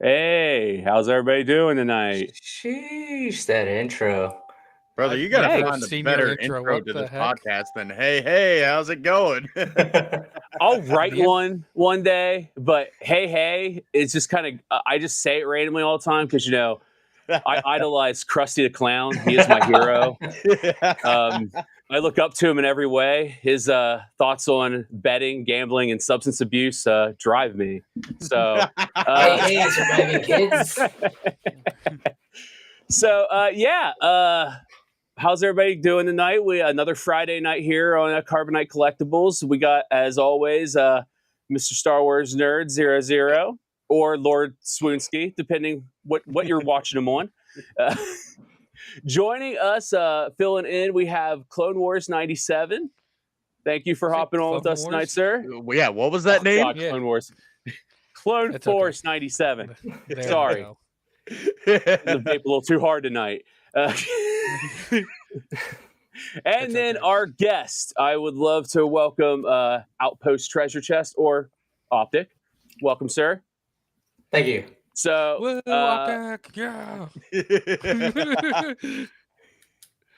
Hey, how's everybody doing tonight? Sheesh, that intro. Brother, you gotta Hey. find a Seen better your intro. intro What to the this heck? podcast than hey, how's it going? I'll write The- one day, but hey, it's just kind of I just say it randomly all the time because I idolize Krusty the Clown. He is my hero. I look up to him in every way. His thoughts on betting, gambling, and substance abuse drive me. So, Hey, surviving kids. how's everybody doing tonight? We another Friday night here on Carbonite Collectibles. We got, as always, Mr. Star Wars Nerd 00 or Lord Swoonsky, depending what you're watching him on. Joining us, filling in, we have Clone Wars 97. Thank you for hopping on with us tonight, sir. Yeah, what was that name? God, Clone Wars. Clone It's Force okay. 97. There Sorry. we go. The vape a little too hard tonight. And It's then okay. our guest, I would love to welcome Outpost Treasure Chest or Optic. Welcome, sir. Thank you. So Woo, Optic, yeah.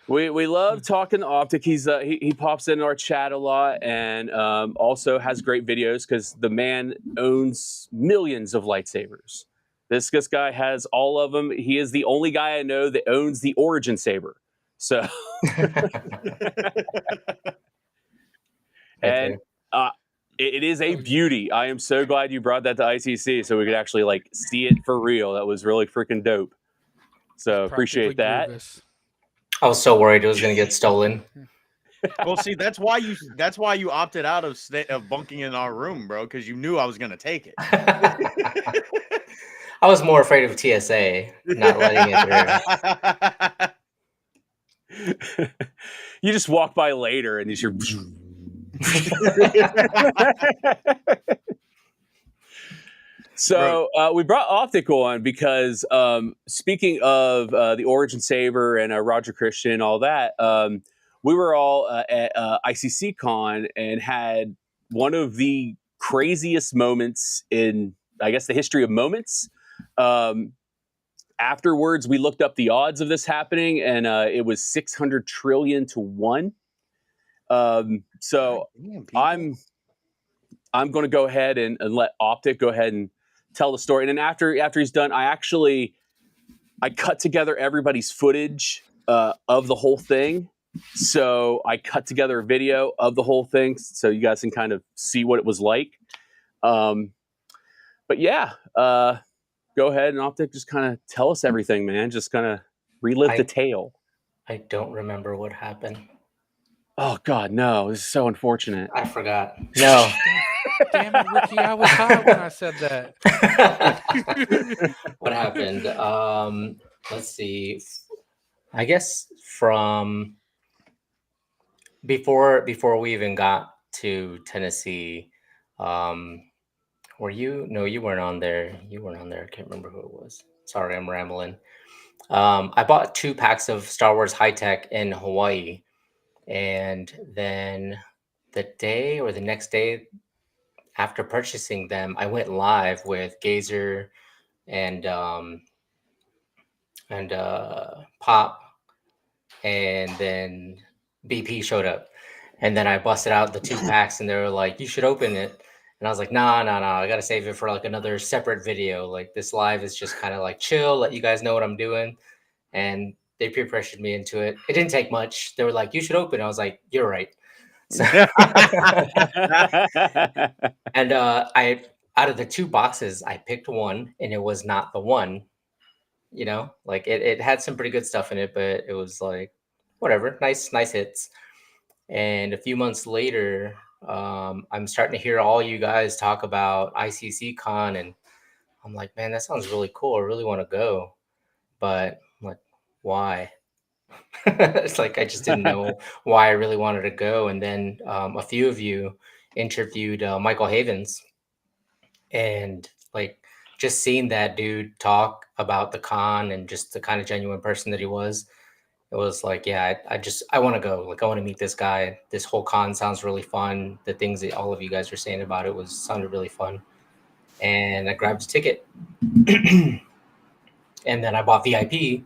we love talking to Optic. He pops in our chat a lot and also has great videos because the man owns millions of lightsabers. This guy has all of them. He is the only guy I know that owns the Origin saber. So, and it is a beauty. I am so glad you brought that to ICC so we could actually like see it for real. That was really freaking dope. So appreciate that. Grievous. I was so worried it was gonna get stolen. Well, see, that's why you opted out of bunking in our room, bro, because you knew I was gonna take it. I was more afraid of TSA not letting it through. You just walk by later and you're. So we brought Optic on because speaking of the Origin Saber and Roger Christian and all that, we were all at ICCCon and had one of the craziest moments in, I guess, the history of moments. Afterwards, we looked up the odds of this happening, and it was 600 trillion to 1. So I'm going to go ahead and let Optic go ahead and tell the story. And then after he's done, I cut together everybody's footage of the whole thing. So I cut together a video of the whole thing so you guys can kind of see what it was like. But yeah, go ahead and Optic, just kind of tell us everything, man. Just kind of relive the tale. I don't remember what happened. Oh God, no! This is so unfortunate. I forgot. No. Damn it, Ricky! I was hot when I said that. What happened? Let's see. I guess from before we even got to Tennessee, were you? No, you weren't on there. You weren't on there. I can't remember who it was. Sorry, I'm rambling. I bought 2 packs of Star Wars Hi Tek in Hawaii. And then the day or the next day after purchasing them, I went live with Gazer and Pop, and then BP showed up. And then I busted out the 2 packs and they were like, you should open it. And I was like, no, I got to save it for like another separate video. Like this live is just kind of like chill, let you guys know what I'm doing. And they peer pressured me into it. It didn't take much. They were like, you should open. I was like, you're right. So and I, out of the 2 boxes, I picked one and it was not the one, you know, like it had some pretty good stuff in it, but it was like, whatever, nice hits. And a few months later, I'm starting to hear all you guys talk about ICCCon, and I'm like, man, that sounds really cool. I really want to go, but I'm like, why? It's like I just didn't know why I really wanted to go. And then a few of you interviewed Michael Havens, and like just seeing that dude talk about the con and just the kind of genuine person that he was, it was like, yeah, I want to go. Like I want to meet this guy. This whole con sounds really fun. The things that all of you guys were saying about it sounded really fun. and I grabbed a ticket. And then I bought VIP,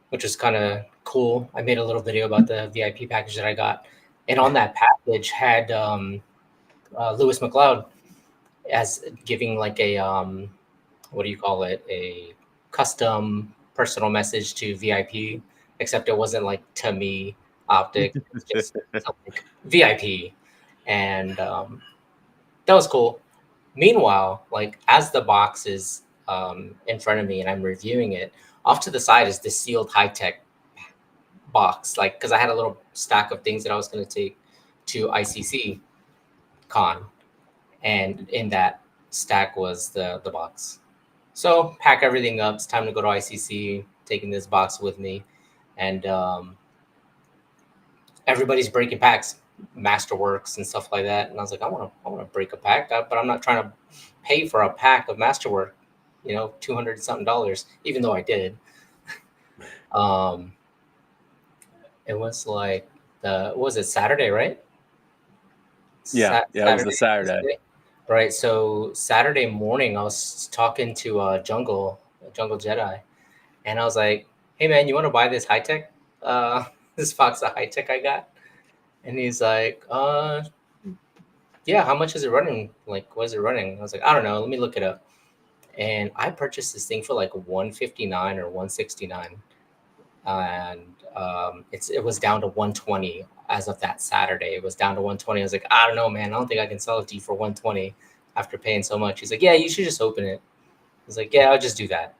which was kind of cool. I made a little video about the VIP package that I got. And on that package had Lewis Macleod as giving like a, what do you call it? A custom personal message to VIP, except it wasn't like to me optic, it was just like VIP. And that was cool. Meanwhile, like as the box is in front of me and I'm reviewing it, off to the side is the sealed Hi Tek box. Like, because I had a little stack of things that I was going to take to ICCCon, and in that stack was the box. So pack everything up. It's time to go to ICC. Taking this box with me, and everybody's breaking packs, Masterworks and stuff like that. And I was like, I want to break a pack, but I'm not trying to pay for a pack of Masterwork, $200 something, even though I did. It was like what was it, Saturday, right? Yeah, it was the Saturday. Right. So Saturday morning, I was talking to Jungle Jedi, and I was like, "Hey man, you want to buy this Hi Tek? This box of Hi Tek I got?" And he's like, yeah, how much is it running? Like, what is it running? I was like, I don't know. Let me look it up. And I purchased this thing for like $159 or $169. And it was down to 120 as of that Saturday. It was down to 120. I was like, I don't know, man. I don't think I can sell it to you for 120 after paying so much. He's like, yeah, you should just open it. I was like, yeah, I'll just do that.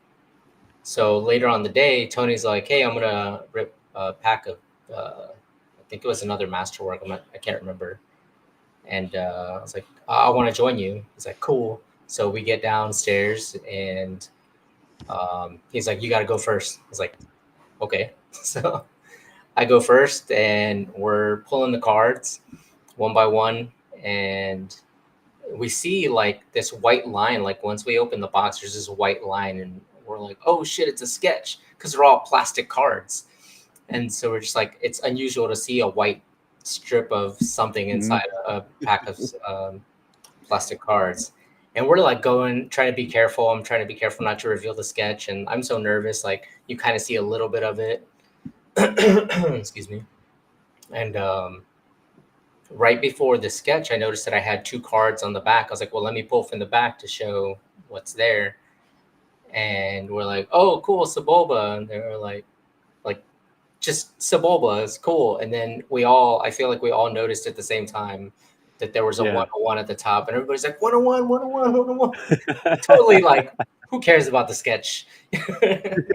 So later on the day, Tony's like, hey, I'm going to rip a pack of, I think it was another Masterwork. I can't remember. And I was like, I want to join you. He's like, cool. So we get downstairs, and he's like, you got to go first. I was like, okay. So I go first, and we're pulling the cards one by one. And we see like this white line. Like once we open the box, there's this white line, and we're like, oh shit, it's a sketch, because they're all plastic cards. And so we're just like, it's unusual to see a white strip of something inside a pack of plastic cards. And we're like trying to be careful. I'm trying to be careful not to reveal the sketch. And I'm so nervous. Like you kind of see a little bit of it. Excuse me. And right before the sketch, I noticed that I had 2 cards on the back. I was like, well, let me pull from the back to show what's there. And we're like, oh, cool, Sebulba. And they were like, just Sebulba is cool. And then I feel like we all noticed at the same time that there was a 101 at the top, and everybody's like, 101, 101, 101. Totally like, who cares about the sketch? It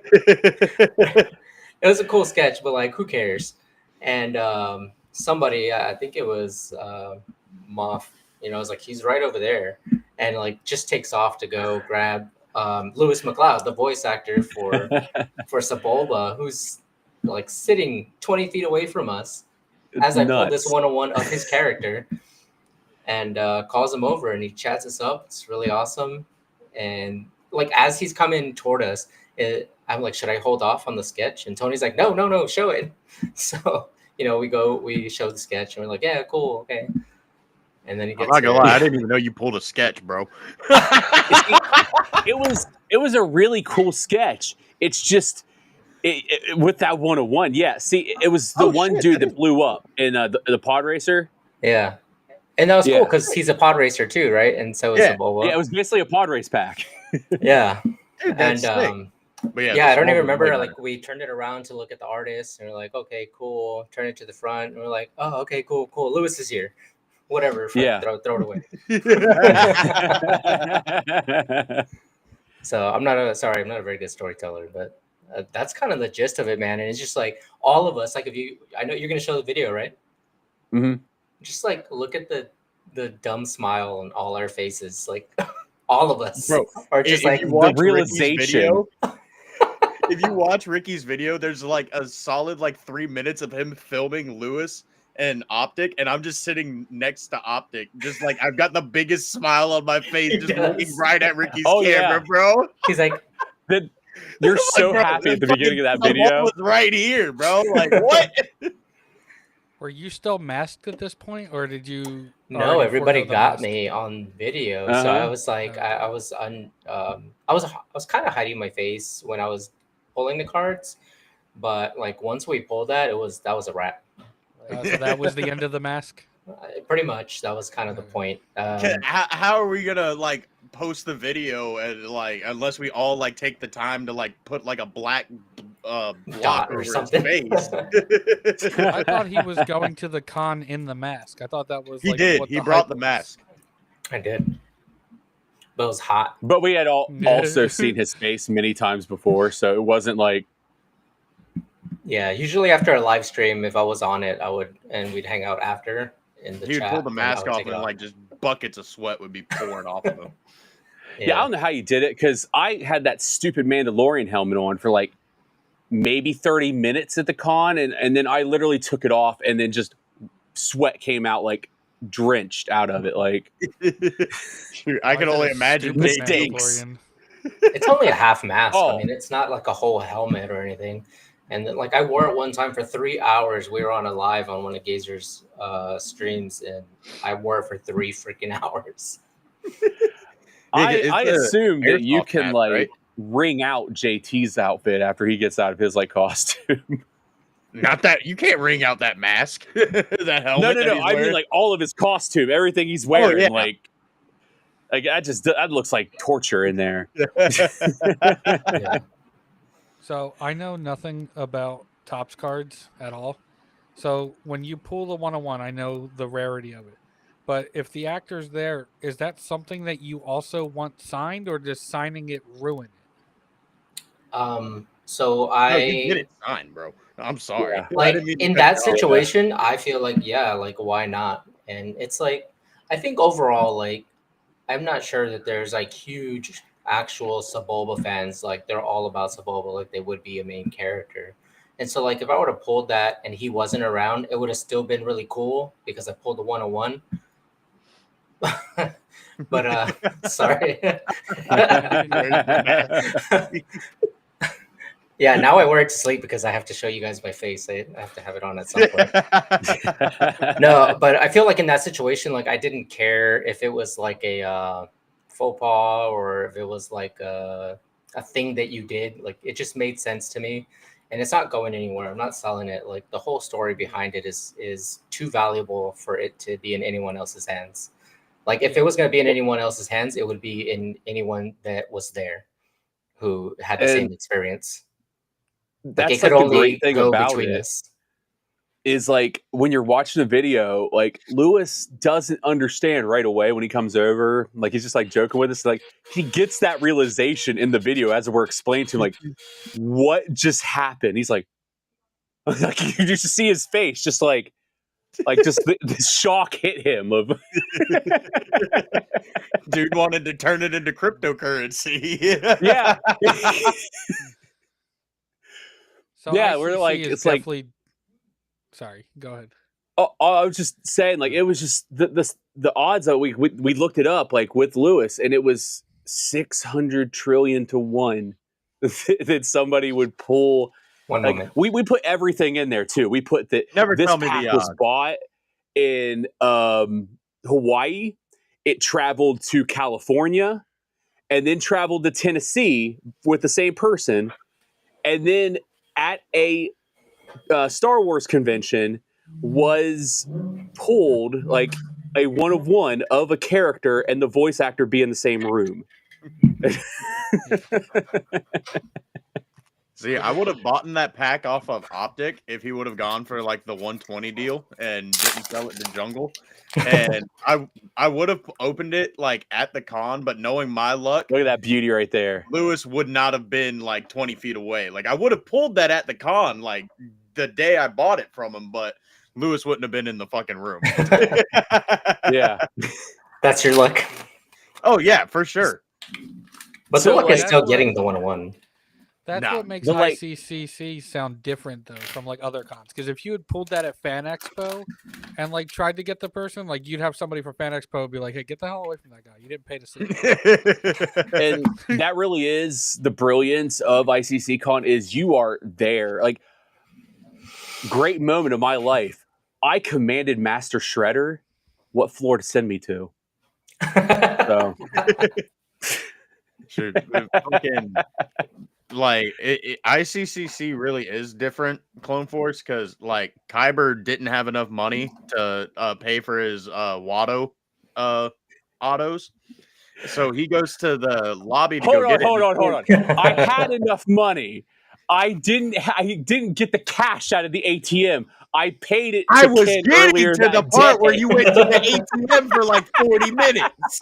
was a cool sketch, but like, who cares? And somebody, I think it was Moff, was like, he's right over there, and like just takes off to go grab Lewis Macleod, the voice actor for Sebulba, who's like sitting 20 feet away from us as I pull this 101 of his character, and calls him over, and he chats us up. It's really awesome. And like as he's coming toward us, I'm like, should I hold off on the sketch? And Tony's like, no, show it. So we show the sketch, and we're like, yeah, cool, okay. And then he gets. I'm not gonna lie, I didn't even know you pulled a sketch, bro. It was a really cool sketch. It's just. With that 101, yeah. See, it was the dude that blew up in the pod racer. Yeah, and that was cool because he's a pod racer too, right? And so is Sebulba. Yeah, it was basically a pod race pack. Yeah, dude, that's sick. But I don't even remember. Like we turned it around to look at the artist, and we're like, okay, cool. Turn it to the front, and we're like, oh, okay, cool. Lewis is here. Whatever. Throw it away. So I'm not a very good storyteller, but. That's kind of the gist of it, man. And it's just like all of us, like I know you're going to show the video, right? Mm-hmm. Just like look at the dumb smile on all our faces. Like all of us are just like the realization. If you watch Ricky's video, there's like a solid 3 minutes of him filming Lewis and Optic, and I'm just sitting next to Optic, just like I've got the biggest smile on my face, just looking right at Ricky's camera, bro. He's like, you're so happy at the beginning of that video. Was right here, bro. Like what? Were you still masked at this point, or did you? No, already everybody forego the got mask. me on video, so I was like, I was kind of hiding my face when I was pulling the cards, but like once we pulled that, that was a wrap. So that was the end of the mask. Pretty much, that was kind of the point. How are we gonna like post the video and like unless we all like take the time to like put like a black block Dot or over something. his face? I thought he was going to the con in the mask. I thought that was He like did. what He the brought hype the was. mask. I did, but it was hot. But we had also seen his face many times before, so it wasn't like. Yeah, usually after a live stream, if I was on it, and we'd hang out after in the He would chat. pull the and I mask would off take it and like just buckets of sweat would be pouring off of him. Yeah, I don't know how you did it because I had that stupid Mandalorian helmet on for like maybe 30 minutes at the con, and then I literally took it off, and then just sweat came out like drenched out of it. Like Shoot, I can only imagine stupid mistakes. It's only a half mask. Oh. I mean, it's not like a whole helmet or anything. And then, like I wore it one time for 3 hours. We were on a live on one of Gazer's streams, and I wore it for 3 freaking hours. I assume that you can mask, like right? ring out JT's outfit after he gets out of his like costume. Not that you can't wring out that mask. That helmet. No. I mean like all of his costume, everything he's wearing. yeah. Like that looks like torture in there. Yeah. So I know nothing about Topps cards at all. So when you pull the 101, I know the rarity of it. But if the actor's there, is that something that you also want signed, or does signing it ruin it? So No, you get it signed, bro. I'm sorry. Yeah. like I didn't mean to in cut that you off. situation, I feel like like why not? And it's like I think overall, like I'm not sure that there's like huge actual Sebulba fans, like they're all about Sebulba, like they would be a main character. And so like if I would have pulled that and he wasn't around, it would have still been really cool because I pulled the 101. But sorry. Yeah, now I wear it to sleep because I have to show you guys my face. I have to have it on at some point. No, but I feel like in that situation, like I didn't care if it was like a faux pas or if it was like a thing that you did. Like it just made sense to me, and it's not going anywhere. I'm not selling it. Like the whole story behind it is too valuable for it to be in anyone else's hands. Like if it was going to be in anyone else's hands, it would be in anyone that was there who had the same experience. That's like the great thing about it. Is like when you're watching a video, like Lewis doesn't understand right away when he comes over. Like he's just like joking with us. Like he gets that realization in the video as we're explaining to him, like what just happened. He's like you just see his face, just like just the shock hit him of. Dude wanted to turn it into cryptocurrency. Yeah. So yeah, ICC we're like is it's definitely... Sorry, go ahead. Oh, I was just saying, like it was just the odds that we looked it up, like with Lewis, and it was 600 trillion to 1 that somebody would pull. One like moment. we put everything in there too. We put that this pack was bought in Hawaii. It traveled to California, and then traveled to Tennessee with the same person, and then at a Star Wars convention was pulled like a 1 of 1 of a character and the voice actor be in the same room. See, I would have bought that pack off of Optic if he would have gone for like the 120 deal and didn't sell it to Jungle. And I would have opened it like at the con, but knowing my luck, look at that beauty right there. Lewis would not have been like 20 feet away. Like I would have pulled that at the con like the day I bought it from him, but Lewis wouldn't have been in the fucking room. Yeah. That's your luck. Oh yeah, for sure. But So, the luck like, is still getting the 101. That's No, what makes but, like- ICCC sound different though from like other cons. Because if you had pulled that at Fan Expo and like tried to get the person, like you'd have somebody from Fan Expo be like, "Hey, get the hell away from that guy! You didn't pay to see it." And that really is the brilliance of ICCCon is you are there. Like, great moment of my life. I commanded Master Shredder what floor to send me to. So Shoot, fucking, like ICCC really is different, Clone Force, because like Kyber didn't have enough money to pay for his Watto autos, so he goes to the lobby to hold go get it. on. I had enough money. I didn't get the cash out of the ATM. I paid it. I was Ken getting earlier to the that part day. where you went to the ATM for like 40 minutes.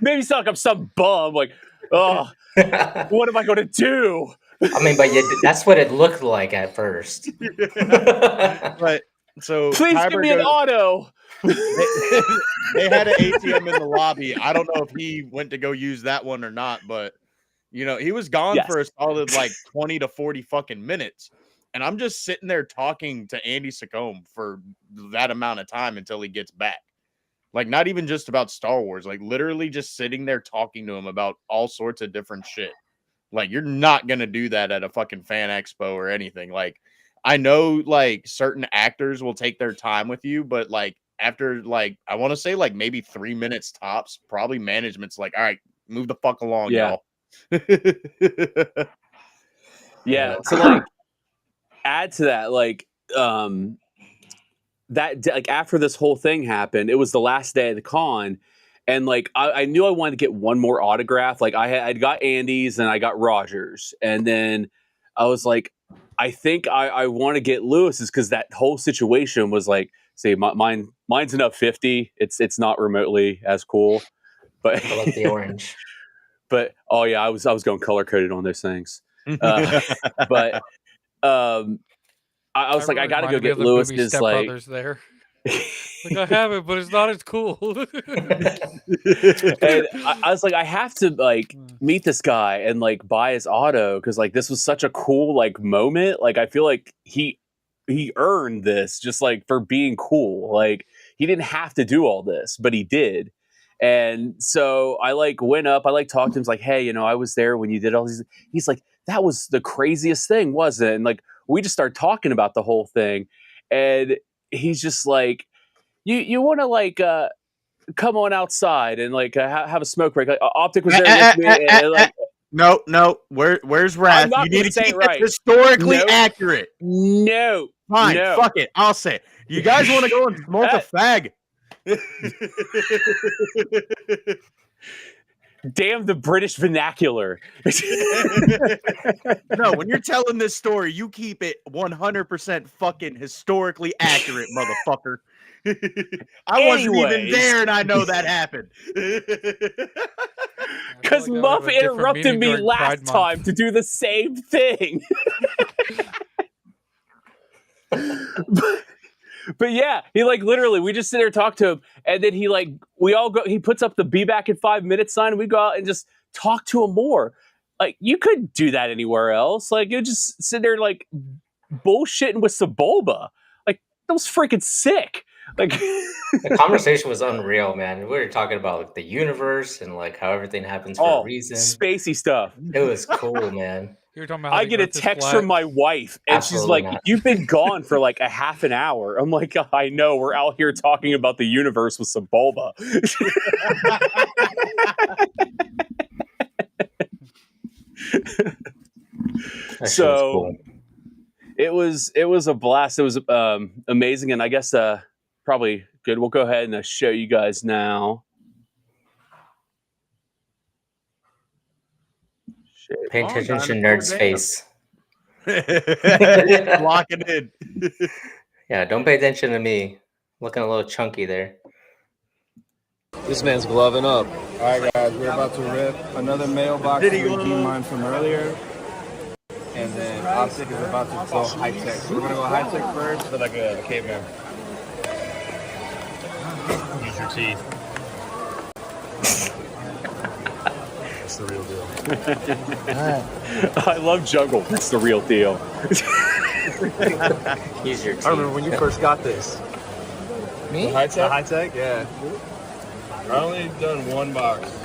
Maybe it's not like I'm some bum. Like, oh, what am I going to do? I mean, but that's what it looked like at first. But so Please Kyber give me an auto. they had an ATM in the lobby. I don't know if he went to go use that one or not, but you know, he was gone for a solid like 20 to 40 fucking minutes. And I'm just sitting there talking to Andy Secombe for that amount of time until he gets back. Like, not even just about Star Wars, like literally just sitting there talking to him about all sorts of different shit. Like, you're not going to do that at a fucking fan expo or anything. Like, I know like certain actors will take their time with you, but like after like, I want to say like maybe 3 minutes tops, probably management's like, all right, move the fuck along, y'all. Yeah. So like, add to that, like, that like after this whole thing happened, it was the last day of the con, and like I knew I wanted to get one more autograph. Like I'd got Andy's and I got Rogers, and then I was like, I think I want to get Lewis's, because that whole situation was like, see, mine's an up 50. It's not remotely as cool, but I like the orange. But oh yeah, I was going color coded on those things. But I was like, I got to go get Lewis's. Step like, Brothers there. Like, I have it, but it's not as cool. And I was like, I have to like meet this guy and like buy his auto, because like this was such a cool like moment. Like I feel like he earned this just like for being cool. Like he didn't have to do all this, but he did. And so I like went up, I like talked to him, like, hey, you know, I was there when you did all these. He's like, that was the craziest thing, wasn't it? And like we just started talking about the whole thing, and he's just like, you want to like come on outside and like have a smoke break. Like Optic was there with me. And, like, no. Where's Wrath? You need to say keep it right. it historically accurate. No, fine, no. Fuck it. I'll say it. You guys want to go and smoke a fag? Damn the British vernacular. No, when you're telling this story, you keep it 100% fucking historically accurate, motherfucker. I wasn't even there, and I know that happened. Because Muff interrupted me last time to do the same thing. But yeah, he like literally, we just sit there and talk to him, and then he like, we all go, he puts up the be back in 5 minutes sign, and we go out and just talk to him more. Like, you couldn't do that anywhere else. Like, you just sit there like bullshitting with Sebulba. Like, that was freaking sick. Like, the conversation was unreal, man. We were talking about like the universe and like how everything happens for a reason. Spacey stuff. It was cool, man. You're talking about I get a text from my wife, and she's like, you've been gone for like a half an hour. I'm like, I know, we're out here talking about the universe with Sebulba. So cool. it was a blast. It was amazing, and I guess probably good. We'll go ahead and show you guys now. Pay attention to Nerd's face. Locking in. Yeah, don't pay attention to me. Looking a little chunky there. This man's gloving up. All right, guys, we're about to rip another mailbox to redeem mine from earlier. And then Optic is about to go Hi Tek. So we're going to go Hi Tek first. Look like a caveman. Use your teeth. It's the real deal. I love Jungle. It's the real deal. Use your teeth. I remember when you first got this. Me? The Hi Tek? The Hi Tek? Yeah. I only done one box.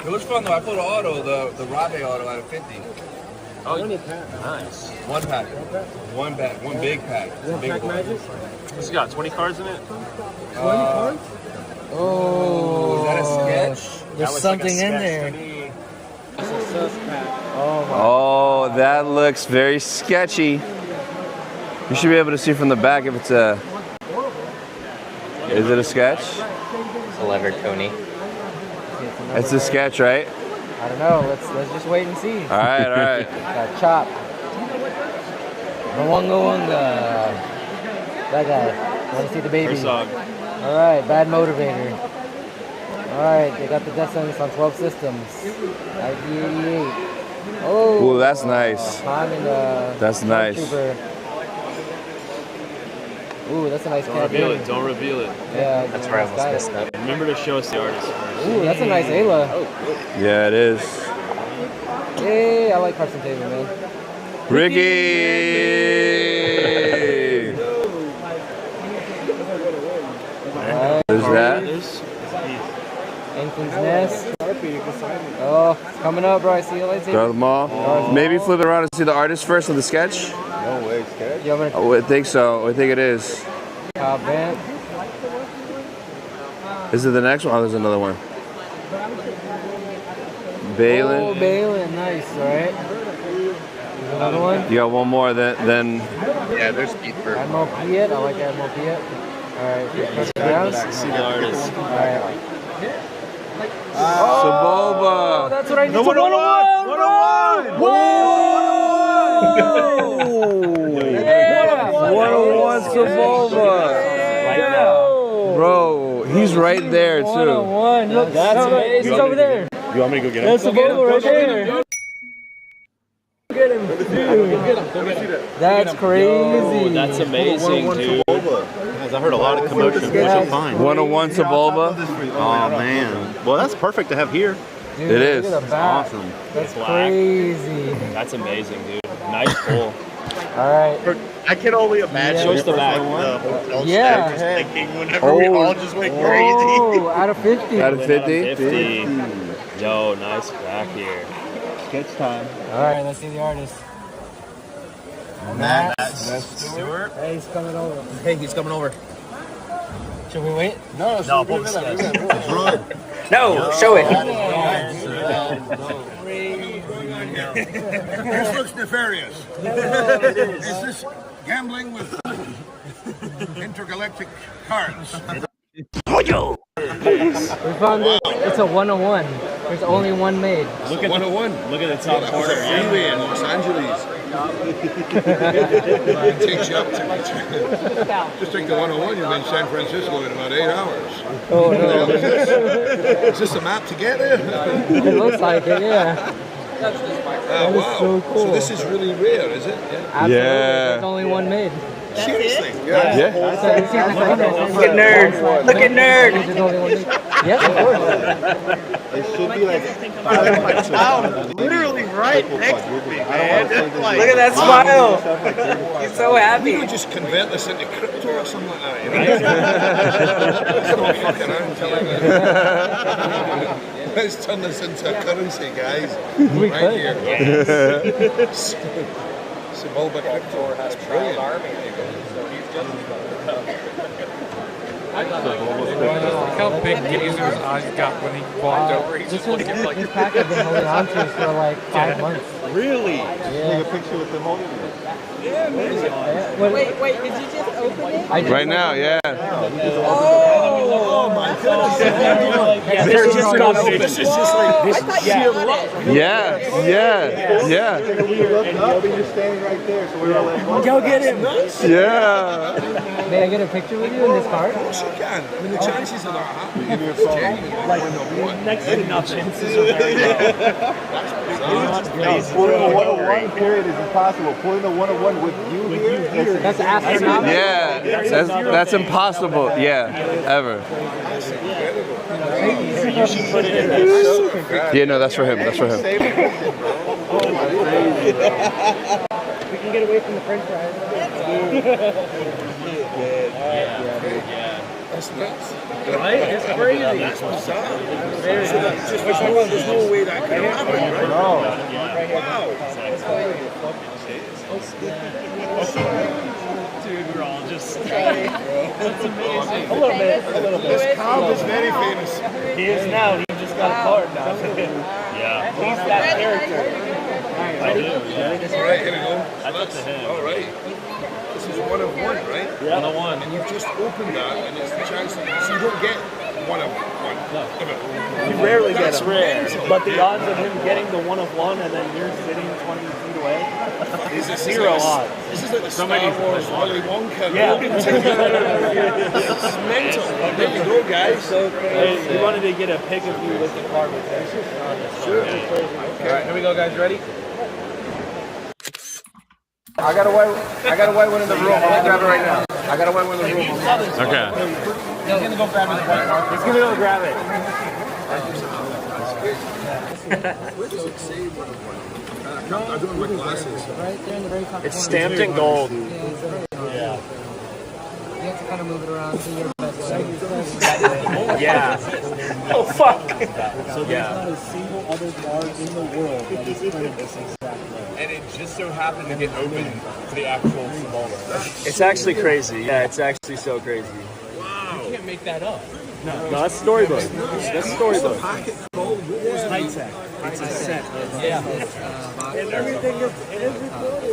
It was fun though. I pulled an auto, the Rabe auto out of 50. Oh, nice. One pack. One bag. One big pack. One big one. What's it got? 20 cards in it? 20 cards? Oh, is that a sketch? There's something in there. Oh, that looks very sketchy. You should be able to see from the back if it's a... Is it a sketch? It's a levered Tony. It's a sketch, right? I don't know. Let's just wait and see. All right, all right. Got Chop. Wonga Wonga. That guy. Want to see the baby? First song. All right, Bad Motivator. All right, they got the Death Sentence on 12 systems. IP88. Oh. Ooh, that's nice. Han and That's nice. Trooper. Ooh, that's a nice Don't cat. reveal it. Don't reveal it. Yeah, That's where I almost missed that. Remember to show us the artist first. Ooh, that's a nice Ayla. Yeah, it is. Hey, I like Carson Taylor, man. Ricky! There's that. Anklin's Nest. Oh, it's coming up, bro. I see you later. Throw them all. Maybe flip it around and see the artist first of the sketch. No way, sketch. You want me to Oh, I think so. I think it is. Band? Is it the next one? Oh, there's another one. Balin. Oh, Balin. Nice, all right. There's another one. You got one more. Then Yeah, there's Keith Burke. Admiral Piet. I like Admiral Piet. All right. See the artist. All right. Sebulba. Oh, that's what I need. The to 101! 101! Yeah! 101 Sebulba. Bro, he's right there too. 101. Look, that's amazing. He's over there. You want me to go get him? That's the Sebulba right there. Get him, dude. That's crazy. Oh, that's amazing, dude. I heard a lot of commotion. What's your find? 101 Sebulba. Oh man. Well, that's perfect to have here. Dude, It is. Look at the back. Awesome. That's Black. crazy. That's amazing, dude. Nice pull. All right. I can only imagine. Show us the back. The hotel Yeah. staff just thinking whenever we all just went crazy. Oh, out of 50. Out of 50. 50. Yo, nice back here. Sketch time. All right, let's see the artist. Matt Stewart. Hey, he's coming over. Hey, he's coming over. Should we wait? No, pull the sketch. No, show it. This looks nefarious. Is this gambling with intergalactic cards? We found it. It's a 101. There's only one made. Look at 101. Look at the top corner. Freeway in Los Angeles. It takes you up to just take the 101. You're in San Francisco in about 8 hours. Oh, no. Is this a map to get there? It looks like it, yeah. Oh, is wow. so cool. So this is really rare, is it? Absolutely. Yeah. There's only one made. Seriously? Yeah. So you see the Look at nerd. Look at nerd. There's only one made. Yep, of course. It should be like. Literally right next to me, man. Like, Look at that smile. He's so You happy. would just convert this into crypto or something like that, you know? Let's not fucking around telling you. Let's turn this into a currency, guys. We Right could. here. Sebulba crypto. That's brilliant. Look how big Gazer's eyes got when he walked over. He's This just looking like this pack I've been holding on to for like 5 months. really? Yeah. Take a picture with the motor. Wait, did you just open it? I did. Right now, yeah. Oh my goodness. This is just like this. Yeah. Yeah. We looked up and you're standing right there, so we were like, Go get him. Yeah. May I get a picture with you in this card? Of course you can. I mean, the chances of that happening. give me a phone. Next to nothing. Chances are very Pulling the 101 period is impossible. Pulling the 101 with you here. That's astronomical. Yeah. That's impossible. Yeah. Ever. You should put it in there. Yeah. No, that's for him. That's for him. We can get away from the french fries. That's nuts. Right? It's crazy. That's bizarre. There's no way that could happen, right? No. Wow. Dude, we're all just. That's amazing. A little bit. This Carl is very famous. He is now. He just got a card now. Yeah. He's that character. I do. Yeah. All right, here we go. That's up to him. All right. This is 1 of 1, right? Yeah. 1 of 1. And you've just opened that, and it's the chance that so you don't get 1 of 1. You rarely get it. Rare. But the odds of him getting the 1 of 1 and then you're sitting 20 feet away, This is zero like odds. This is like the Star Wars Willy Wonka. Yeah. It's mental. There you go, guys. So crazy. He wanted to get a pic of you with the card with him. Sure. All right, here we go, guys. Ready? I got a white one in the room. I'm gonna grab it right now. I got a white one in the room. Okay. He's gonna go grab his white marker. He's gonna go grab it. Where does it say 1 of 1? I don't have my glasses. Right there in the very top It's corner. stamped in gold. Yeah, it's very Yeah. You have to kind of move it around to your best. Yeah. Oh fuck. So there's not a single other card in the world that is printed this exact way. And it just so happened to get open to the actual Sebulba. It's actually crazy. Yeah, it's actually so crazy. Wow. You can't make that up. No, that's storybook. That's storybook. Hi Tek. It's a set. Yeah. And everything is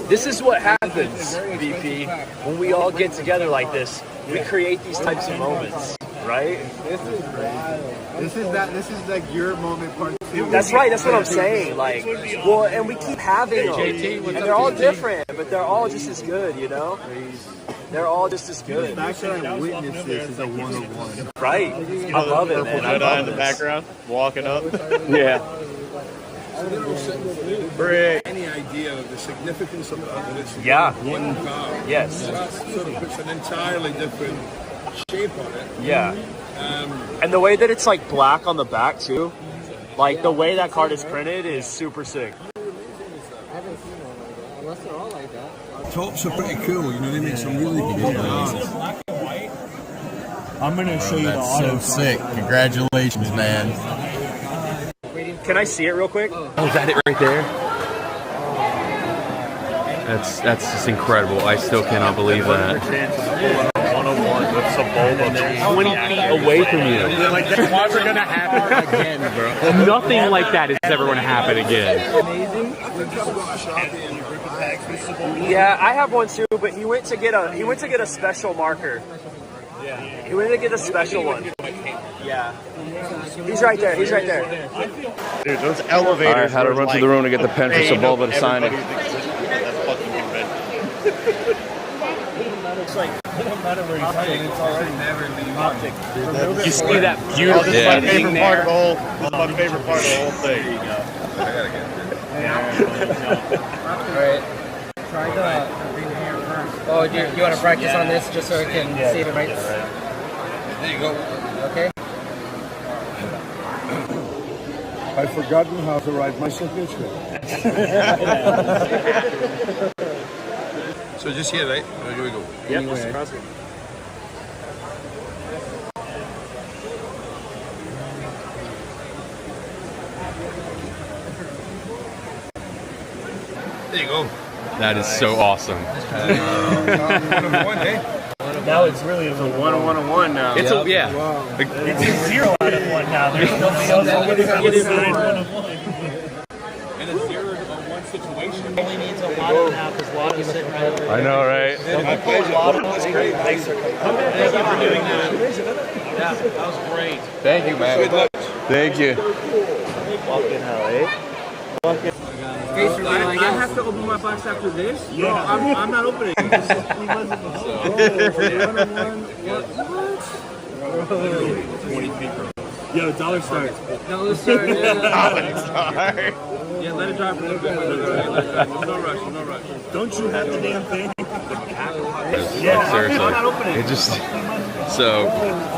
This is what happens, VP, when we all get together like this. We create these types of moments, right? This is wild. This is like your moment part 2. That's right. That's what I'm saying. Like, well, and we keep having them, and they're all different, but they're all just as good, you know? They're all just as good. The fact that I witnessed this is a 1 of 1. Right. I love it, man. I Jedi love in the this. background, walking up. Yeah. Brick. Any idea of the significance of that? It's Yeah. 1 card. Yes. That sort of puts an entirely different shape on it. Yeah. And the way that it's like black on the back too, like the way that card is printed is super sick. I haven't seen one like that. Unless they're all like that. Tops are pretty cool, you know, they make some really good cards. I'm gonna show you the auto. So sick. Congratulations, man. Can I see it real quick? Oh, is that it right there? That's just incredible. I still cannot believe that. 101 with Sebulba. 20 feet away from you. Like, that's never gonna happen again, bro. Nothing like that is ever going to happen again. Yeah, I have one too, but he went to get a special marker. Yeah. He went to get a special one. Yeah. He's right there. He's right there. Dude, those elevators. All right, had to run through the room to get the pen for Sebulba to sign it. It's like, it doesn't matter where he's hiding, it's already optic. You see that beautiful This is my thing favorite part of there? the whole. This is my favorite part of the whole thing. Alright. Try the green hair first. Oh, you want to practice on this just so I can see if it writes? There you go. Okay. I've forgotten how to write my signature. So just here, right? Here we go. Yep, Mr. President. There you go. That is so awesome. 1 of 1, eh? Now it's really a 1 now. It's a, yeah. It's a 0 out of 1 now. There's nobody else that can get 1 of 1. And a 0 of 1 situation. Only needs a lot now because Lotto is sitting right over I know, right? My pleasure. That's great. Thank you for doing that. Yeah, that was great. Thank you, man. Good luck. Thank you. Fucking hell, eh? I have to open my box after this? Yeah. No, I'm not opening. He wasn't the 20 feet from Yo, dollar start. Dollar Star. Yeah, let it drive for a little bit. No rush, no rush. Don't you have the damn thing? Yeah, seriously. I'm not opening. It just so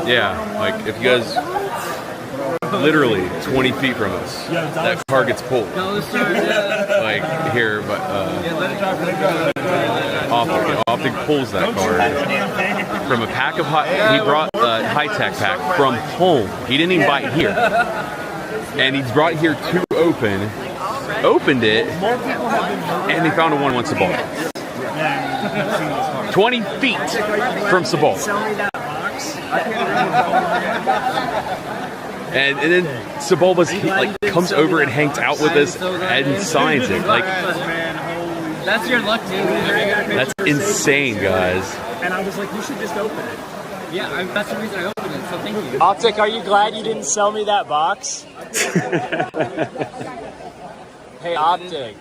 yeah, like if you guys literally 20 feet from us, that car gets pulled. Like here, but Optic pulls that car from a pack of he brought a Hi Tek pack from home. He didn't even buy it here, and he's brought it here to open. opened it, and they found a 1/1 Sebulba. 20 feet from Sebulba. And then Sebulba's like comes over and hangs out with us and signs it. Like That's your luck, dude. that's insane, guys. And I was like, you should just open it. Yeah, that's the reason I opened it, so thank you. Optic, are you glad you didn't sell me that box? Hey, Optic,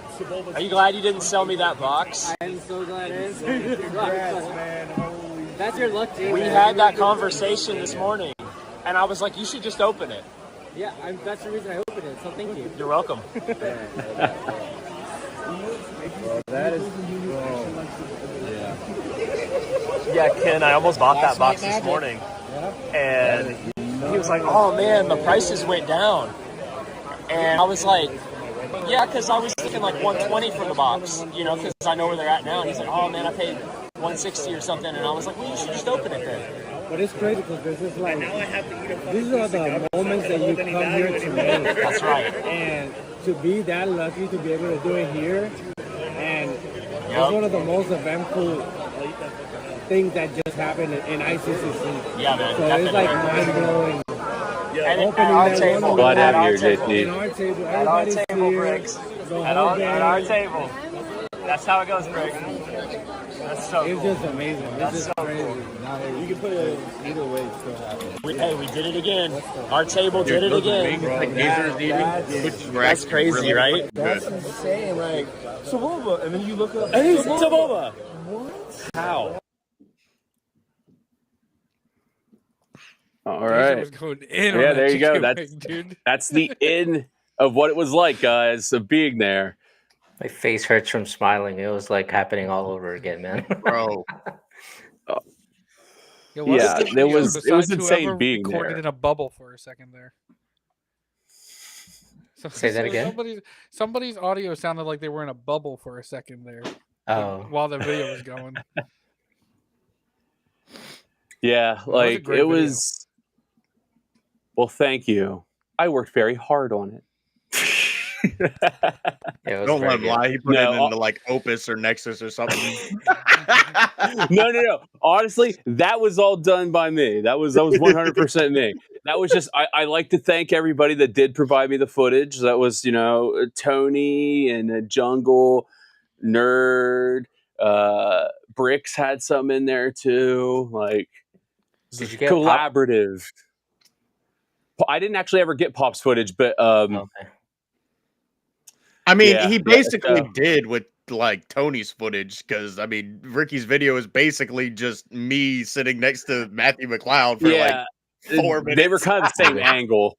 are you glad you didn't sell me that box? I am so glad it is. That's your luck, dude. We had that conversation this morning, and I was like, you should just open it. Yeah, that's the reason I opened it, so thank you. You're welcome. That is. Yeah, Ken, I almost bought that box this morning. And he was like, oh man, the prices went down. And I was like, yeah, because I was thinking like 120 for the box, you know, because I know where they're at now. And he's like, oh man, I paid 160 or something. And I was like, well, you should just open it then. But it's crazy because this is like, these are the moments that you come here to make. That's right. And to be that lucky to be able to do it here, and it's one of the most eventful things that just happened in ICCC. Yeah, man. So it's like mind-blowing. And at our table. Glad to have you here, At JT. our table, At our everybody's table, here. Briggs. The At whole our day. table. That's how it goes, Briggs. That's so It's cool. just amazing. It's That's just so crazy. cool. You can put it either way, it's still happening. We did it again. Our table did it again. That's crazy, right? That's insane. Like, Sebulba, and then you look up. And he's Sebulba. What? How? All Deja right. was going in on Yeah, that there you go. chicken That's wing, dude. that's the end of what it was like, guys, of being there. My face hurts from smiling. It was like happening all over again, man. Bro. Yeah, it was insane whoever being recorded there. in a bubble for a second there. So, Say that again? Somebody's audio sounded like they were in a bubble for a second there. Oh. While the video was going. Yeah, a like great it video. was. Well, thank you. I worked very hard on it. Yeah, it was Don't very let him good. lie. He put No, it into like Opus or Nexus or something. No. Honestly, that was all done by me. That was 100% me. That was just I like to thank everybody that did provide me the footage. That was, Tony and Jungle, Nerd, Bricks had some in there too. Like Did you get Pop? collaborative. I didn't actually ever get Pop's footage, but Okay. I mean, Yeah, he yeah, basically so- did with like Tony's footage because I mean, Ricky's video is basically just me sitting next to Matthew McLeod for like 4 minutes. They were kind of the same angle.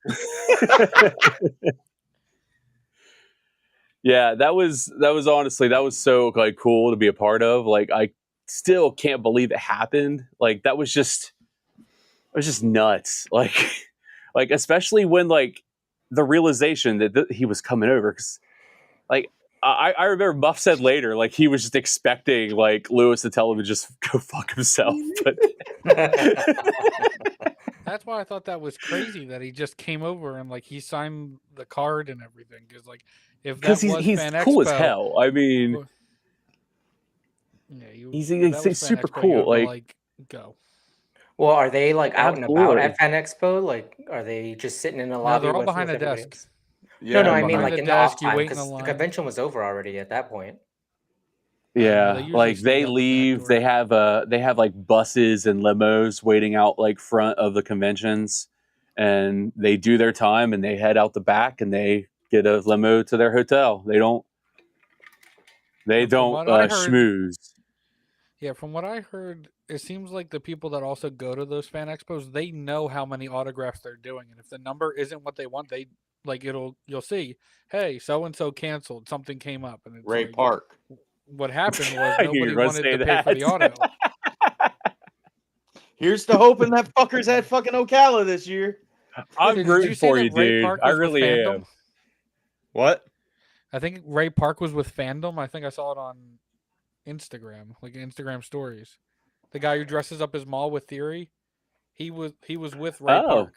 Yeah, that was honestly, that was so like cool to be a part of. Like, I still can't believe it happened. Like, it was just nuts. Like especially when like the realization that he was coming over, because like I remember Muff said later, like he was just expecting like Lewis to tell him to just go fuck himself. But That's why I thought that was crazy that he just came over and like he signed the card and everything. Because like if that because was he's Fan cool as Expo, hell. I mean, yeah, he's if that was Fan super Expo, cool. you have to, Like go. Well, are they like out and about Absolutely. at Fan Expo? Like, are they just sitting in a lobby? they're all with behind a everybody desk. else? Yeah, no, I mean behind like the in the desk, off you time wait in a because the line. convention was over already at that point. yeah, they usually like stay they out the back leave. door. They have like buses and limos waiting out like front of the conventions, and they do their time and they head out the back and they get a limo to their hotel. They don't what I heard- schmooze. Yeah, from what I heard, it seems like the people that also go to those Fan Expos, they know how many autographs they're doing, and if the number isn't what they want, they like you'll see, hey, so and so canceled, something came up, and it's Ray like, Park. What happened was I knew you nobody were gonna wanted say to pay for the auto. Here's to hoping that fuckers had fucking Ocala this year. I'm Did rooting you see for that you, Ray dude. Park I was with really Fandom? am. What? I think Ray Park was with Fandom. I think I saw it on Instagram, like Instagram stories. The guy who dresses up his mall with Theory, he was with Ray Oh. Park.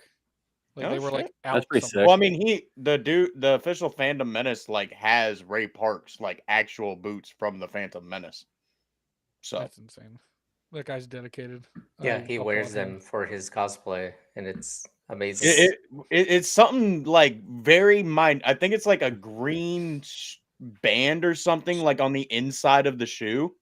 Like Oh, they were like shit. out. That's pretty somewhere. sick. Well, I mean, the official Fandom Menace like has Ray Park's like actual boots from the Phantom Menace. So That's insane. That guy's dedicated. Yeah, I he applaud wears him. them for his cosplay, and it's amazing. it's something like very mind. I think it's like a green band or something like on the inside of the shoe.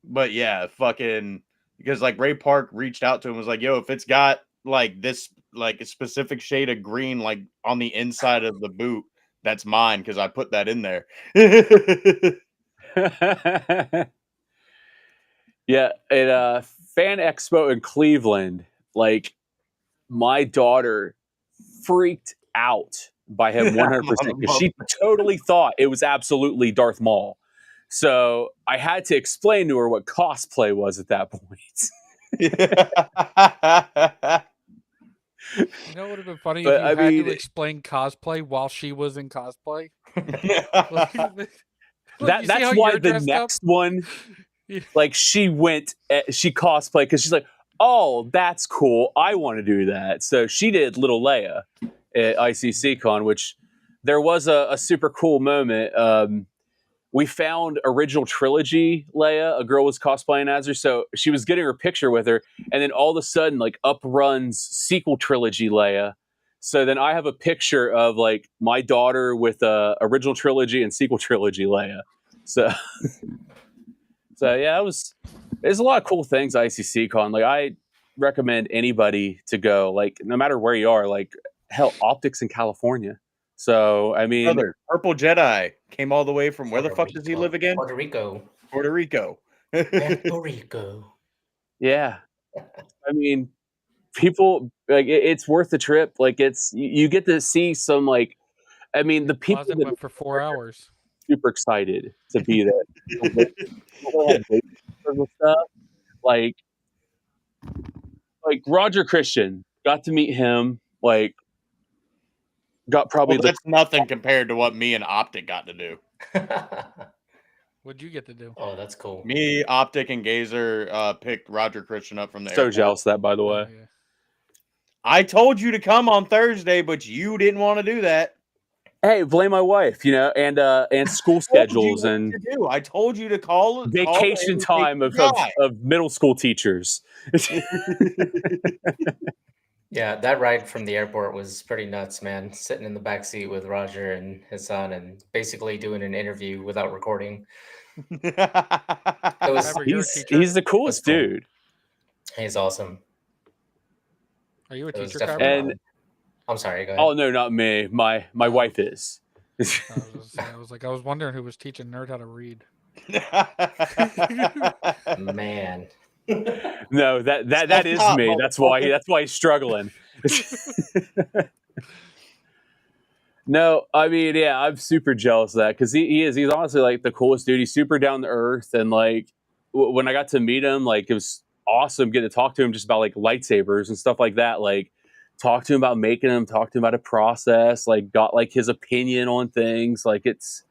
But yeah, fucking because like Ray Park reached out to him and was like, "Yo, if it's got like this like a specific shade of green like on the inside of the boot, that's mine because I put that in there." Yeah, at Fan Expo in Cleveland, like my daughter freaked out by him 100% because she totally thought it was absolutely Darth Maul. So I had to explain to her what cosplay was at that point. You know, it would have been funny But, if you I had mean- to explain cosplay while she was in cosplay. That's why the next one, like she cosplayed because she's like, oh, that's cool. I want to do that. So she did Little Leia at ICCCon, which there was a super cool moment. We found original trilogy Leia. A girl was cosplaying as her, so she was getting her picture with her, and then all of a sudden, like up runs sequel trilogy Leia. So then I have a picture of like my daughter with original trilogy and sequel trilogy Leia. So, yeah, there's a lot of cool things at ICCCon. Like I recommend anybody to go. Like no matter where you are. Like hell, Optics in California. So I mean, Brother, Purple Jedi came all the way from where the fuck does he live again? Puerto Rico. Puerto Rico. Puerto Rico. Yeah, I mean, people like it's worth the trip. Like you get to see some like, I mean, the people Plaza that went for 4 hours. super excited to be there. Stuff. Like Roger Christian, got to meet him. Like got probably Well, that's nothing compared to what me and Optic got to do. What'd you get to do? Oh, that's cool. Me, Optic, and Gazer picked Roger Christian up from the so airport. jealous of that, by the way. Yeah. I told you to come on Thursday, but you didn't want to do that. Hey, blame my wife, and school schedules and I told you to call vacation time of middle school teachers. Yeah, that ride from the airport was pretty nuts, man. Sitting in the back seat with Roger and his son and basically doing an interview without recording. He's the coolest dude. He's awesome. Are you a It was teacher, definitely Carbonite? fun. I'm sorry, go ahead. Oh no, not me. My wife is. I was wondering who was teaching Nerd how to read. Man. No, that is me. That's why he's struggling. No, I mean, yeah, I'm super jealous of that because he's honestly like the coolest dude. He's super down to earth, and like when I got to meet him, like it was awesome getting to talk to him just about like lightsabers and stuff like that. Like talk to him about making them, talk to him about a process, like got like his opinion on things. Like it's,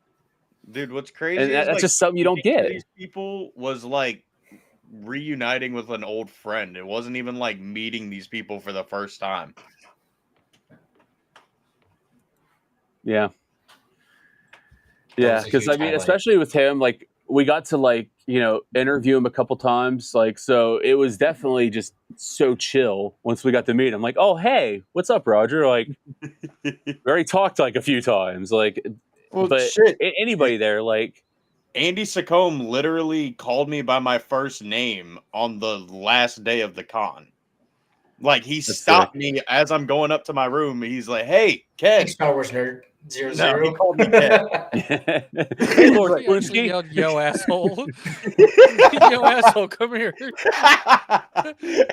dude, what's crazy? And that's like, just something you don't get. These people was like reuniting with an old friend. It wasn't even like meeting these people for the first time. Yeah. Yeah, because I mean, especially with him, like we got to like, interview him a couple times. Like, so it was definitely just so chill once we got to meet him. Like, oh, hey, what's up, Roger? Like, we already talked like a few times. Like, but shit. Anybody there, like, Andy Sacombe literally called me by my first name on the last day of the con. Like, he stopped me as I'm going up to my room. He's like, hey, Ken. Hey, Star Wars nerd. 00. No, he called me Ken. Hey, Lord, He actually yelled, yo, asshole. Yo, asshole, come here.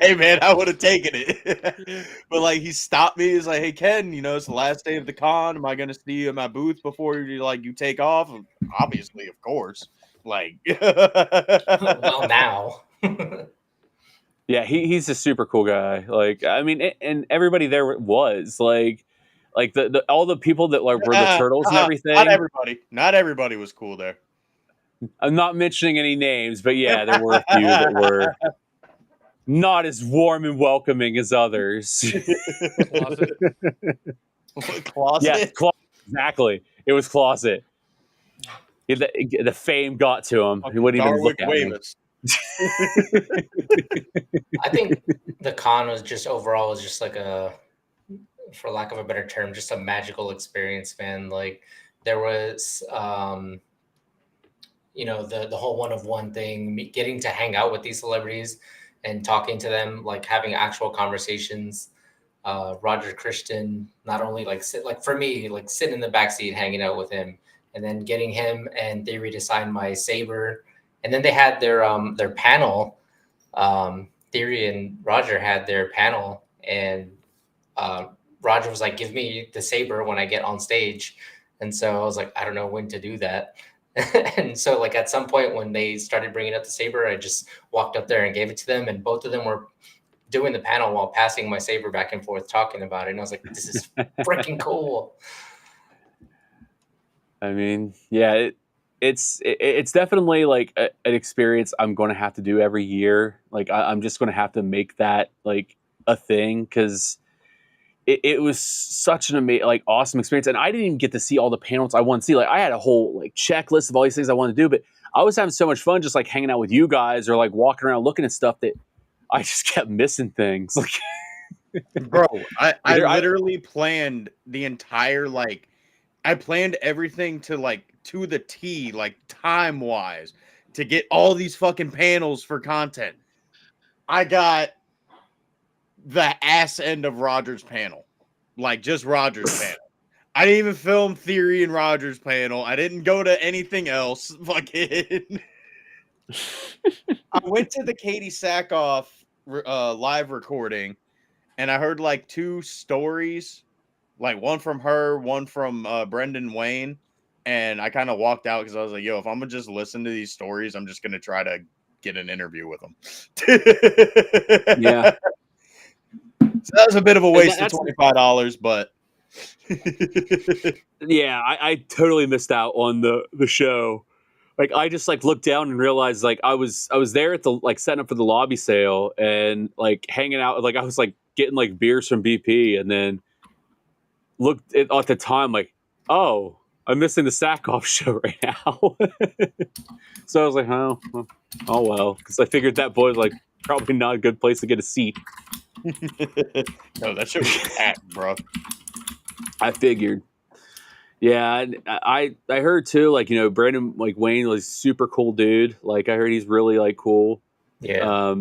Hey, man, I would have taken it. But, like, he stopped me. He's like, hey, Ken, it's the last day of the con. Am I going to see you in my booth before you take off? Obviously, of course. Like, well, now. Yeah, he's a super cool guy. Like, I mean, and everybody there was like the all the people that like were the turtles and everything. Not everybody was cool there. I'm not mentioning any names, but yeah, there were a few that were. not as warm and welcoming as others. Closet. Closet. Yes, exactly. It was Closet. The fame got to him. He wouldn't even look at me. I think the con was just overall was just like a, for lack of a better term, just a magical experience, man. Like there was, the whole one of one thing, getting to hang out with these celebrities and talking to them, like having actual conversations. Roger Christian, not only for me, like sitting in the backseat hanging out with him, and then getting him and Theory to sign my saber, and then they had their panel. Theory and Roger had their panel, and Roger was like, "Give me the saber when I get on stage," and so I was like, "I don't know when to do that." And so, like at some point when they started bringing up the saber, I just walked up there and gave it to them, and both of them were doing the panel while passing my saber back and forth, talking about it. And I was like, "This is freaking cool." I mean, yeah, it's definitely like an experience I'm going to have to do every year. Like I'm just going to have to make that like a thing, because it was such an amazing, like awesome experience. And I didn't even get to see all the panels I wanted to see. Like I had a whole like checklist of all these things I wanted to do, but I was having so much fun just like hanging out with you guys or like walking around looking at stuff that I just kept missing things. Like, bro, I literally planned the entire, like, I planned everything to like to the T, like time wise, to get all these fucking panels for content. I got the ass end of Roger's panel, like just Roger's panel. I didn't even film Theory and Roger's panel. I didn't go to anything else. Fucking. I went to the Katie Sackhoff live recording, and I heard like two stories, like one from her, one from Brendan Wayne, and I kind of walked out because I was like, "Yo, if I'm gonna just listen to these stories, I'm just gonna try to get an interview with them." Yeah, so that was a bit of a waste of $25, but yeah, I totally missed out on the show. Like I just like looked down and realized like I was there at the like setting up for the lobby sale and like hanging out. Like I was like getting like beers from BP, and then looked at the time like, oh, I'm missing the Sackhoff show right now. So I was like, oh well, because I figured that boy was like probably not a good place to get a seat. No, that shit was packed, bro. I figured. Yeah, I heard too, like, Brandon, like Wayne was super cool dude. Like I heard he's really like cool. Yeah.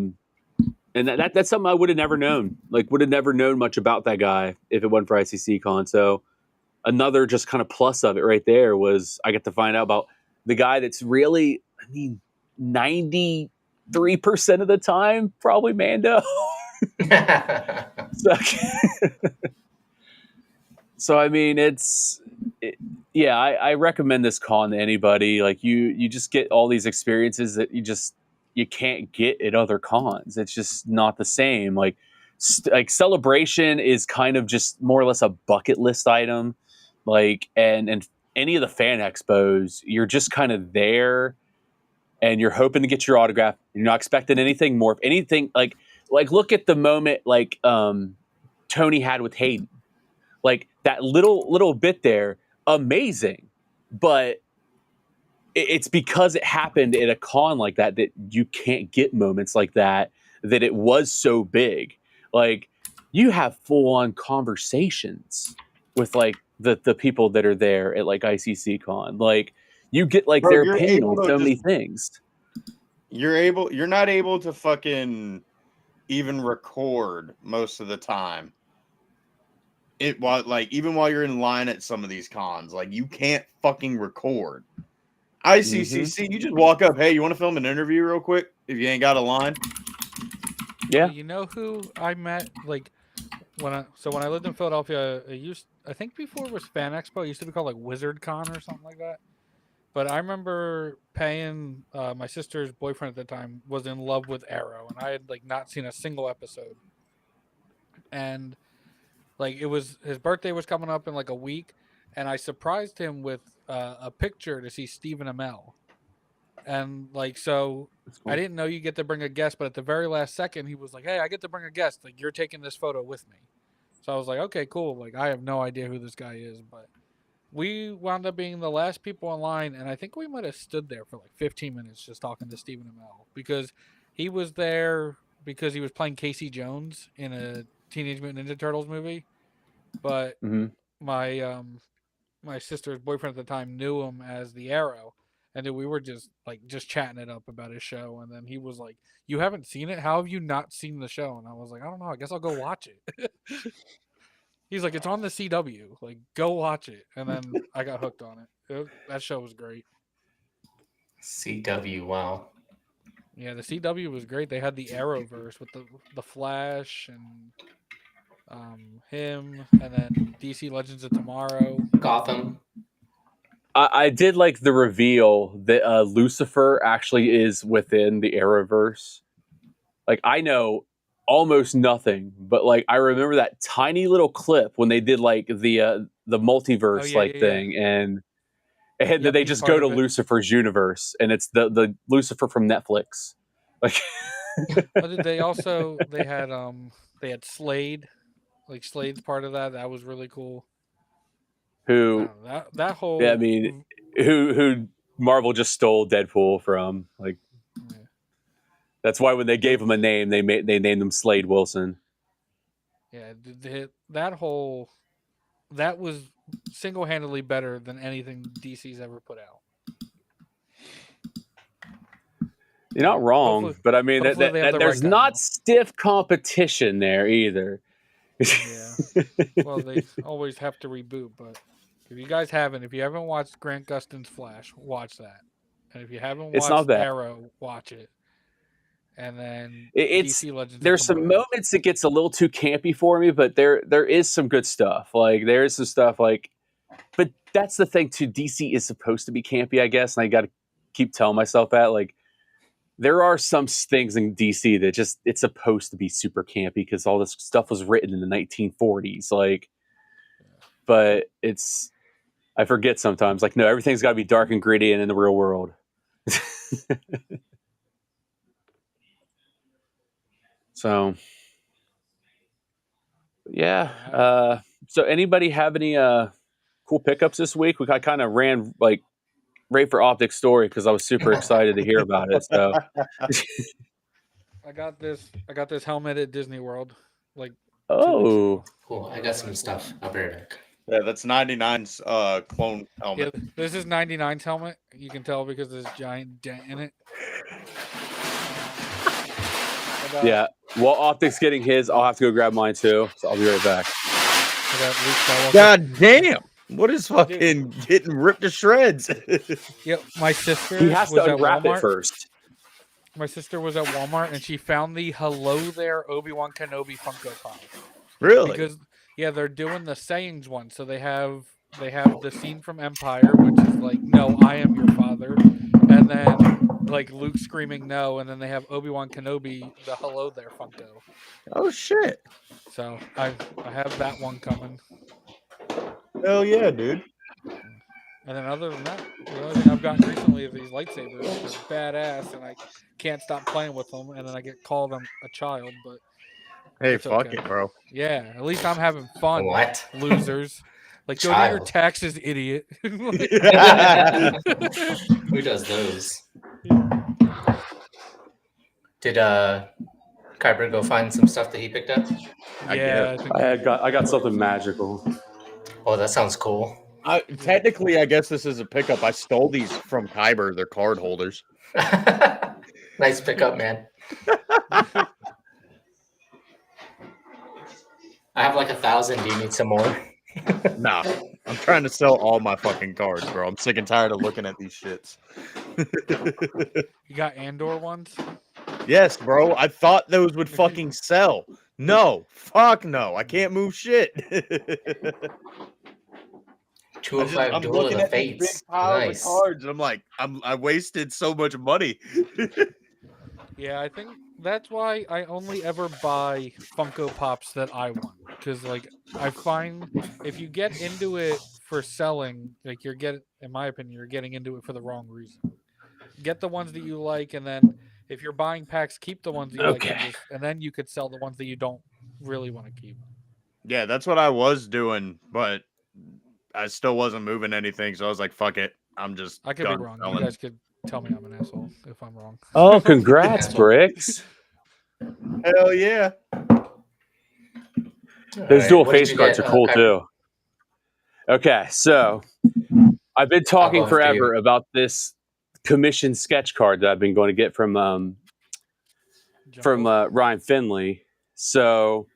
And that's something I would have never known. Like would have never known much about that guy if it wasn't for ICCCon. So another just kind of plus of it right there was I get to find out about the guy that's really, I mean, 93% of the time probably Mando. So I mean, yeah, I recommend this con to anybody. Like you just get all these experiences that you can't get at other cons. It's just not the same. Like Celebration is kind of just more or less a bucket list item. Like and any of the fan expos, you're just kind of there, and you're hoping to get your autograph. You're not expecting anything more. If anything, like look at the moment like Tony had with Hayden. Like that little bit there, amazing, but it's because it happened at a con like that you can't get moments like that it was so big. Like you have full on conversations with like the people that are there at like ICCCon. Like you get like their opinion on so many things. You're not able to fucking even record most of the time. Even while you're in line at some of these cons, like you can't fucking record. ICCC, you just walk up, hey, you want to film an interview real quick if you ain't got a line? Yeah. You know who I met like when I lived in Philadelphia, I think before it was Fan Expo, it used to be called like Wizard Con or something like that. But I remember paying my sister's boyfriend at the time was in love with Arrow, and I had like not seen a single episode. And like it was his birthday was coming up in like a week, and I surprised him with a picture to see Stephen Amell. And like so cool. I didn't know you get to bring a guest, but at the very last second, he was like, "Hey, I get to bring a guest. Like, you're taking this photo with me." So I was like, "Okay, cool." Like, I have no idea who this guy is, but we wound up being the last people in line, and I think we might have stood there for like 15 minutes just talking to Stephen Amell because he was there because he was playing Casey Jones in a Teenage Mutant Ninja Turtles movie, but my my sister's boyfriend at the time knew him as the Arrow. And then we were just chatting it up about his show, and then he was like, "You haven't seen it? How have you not seen the show?" And I was like, "I don't know. I guess I'll go watch it." He's like, "It's on the CW. Like, go watch it." And then I got hooked on it. That show was great. CW, wow. Yeah, the CW was great. They had the Arrowverse with the Flash and him, and then DC Legends of Tomorrow, Gotham. I did like the reveal that Lucifer actually is within the Arrowverse. Like, I know almost nothing, but like I remember that tiny little clip when they did like the multiverse thing, and then they just go to Lucifer's universe, and it's the Lucifer from Netflix. Like, they had Slade, like Slade's part of that. That was really cool. Who that whole I mean, who Marvel just stole Deadpool from. Like, that's why when they gave him a name, they named him Slade Wilson. Yeah, that was single-handedly better than anything DC's ever put out. You're not wrong, but I mean there's not stiff competition there either. Yeah. Well, they always have to reboot, but if you haven't watched Grant Gustin's Flash, watch that. And if you haven't watched Arrow, watch it. And then DC Legends. There's some moments it gets a little too campy for me, but there is some good stuff. Like, there is some stuff like, but that's the thing too. DC is supposed to be campy, I guess, and I got to keep telling myself that. Like, there are some things in DC that just, it's supposed to be super campy because all this stuff was written in the 1940s. Like, but I forget sometimes. Like, no, everything's got to be dark and gritty and in the real world. So, yeah. So anybody have any cool pickups this week? I kind of ran like right for Optic's story because I was super excited to hear about it. So I got this helmet at Disney World. Like, oh, cool. I got some stuff. I'll be right back. Yeah, that's 99's clone helmet. Yeah, this is 99's helmet. You can tell because there's a giant dent in it. Yeah. While Optic's getting his, I'll have to go grab mine too. So I'll be right back. God damn! What is fucking getting ripped to shreds? Yep, my sister. He has to unwrap it first. My sister was at Walmart and she found the "Hello There, Obi-Wan Kenobi" Funko Pop. Really? Because they're doing the sayings one. So they have the scene from Empire, which is like, "No, I am your father," and then like Luke screaming no, and then they have Obi-Wan Kenobi, the "Hello There" Funko. Oh shit! So I have that one coming. Hell yeah, dude! And then other than that, the only thing I've gotten recently is these lightsabers, which is badass, and I can't stop playing with them. And then I get called a child, but hey, fuck it, bro. Yeah, at least I'm having fun. What? Losers? Like, go do your taxes, idiot. Who does those? Did Kyber go find some stuff that he picked up? Yeah, I got something magical. Oh, that sounds cool. Technically, I guess this is a pickup. I stole these from Kyber. They're card holders. Nice pickup, man. I have like 1,000. Do you need some more? Nah, I'm trying to sell all my fucking cards, bro. I'm sick and tired of looking at these shits. You got Andor ones? Yes, bro. I thought those would fucking sell. No, fuck no. I can't move shit. 205 Duel of the Fates. Big piles of cards, and I'm like, I wasted so much money. Yeah, I think that's why I only ever buy Funko Pops that I want. Because, like, I find if you get into it for selling, like, in my opinion, you're getting into it for the wrong reason. Get the ones that you like, and then If you're buying packs, keep the ones that you like, and then you could sell the ones that you don't really want to keep. Yeah, that's what I was doing, but I still wasn't moving anything, so I was like, "Fuck it, I'm just." I could be wrong. You guys could tell me I'm an asshole if I'm wrong. Oh, congrats, Bricks! Hell yeah! Those dual face cards are cool too. Okay, so I've been talking forever about this commissioned sketch card that I've been going to get from Ryan Finley. So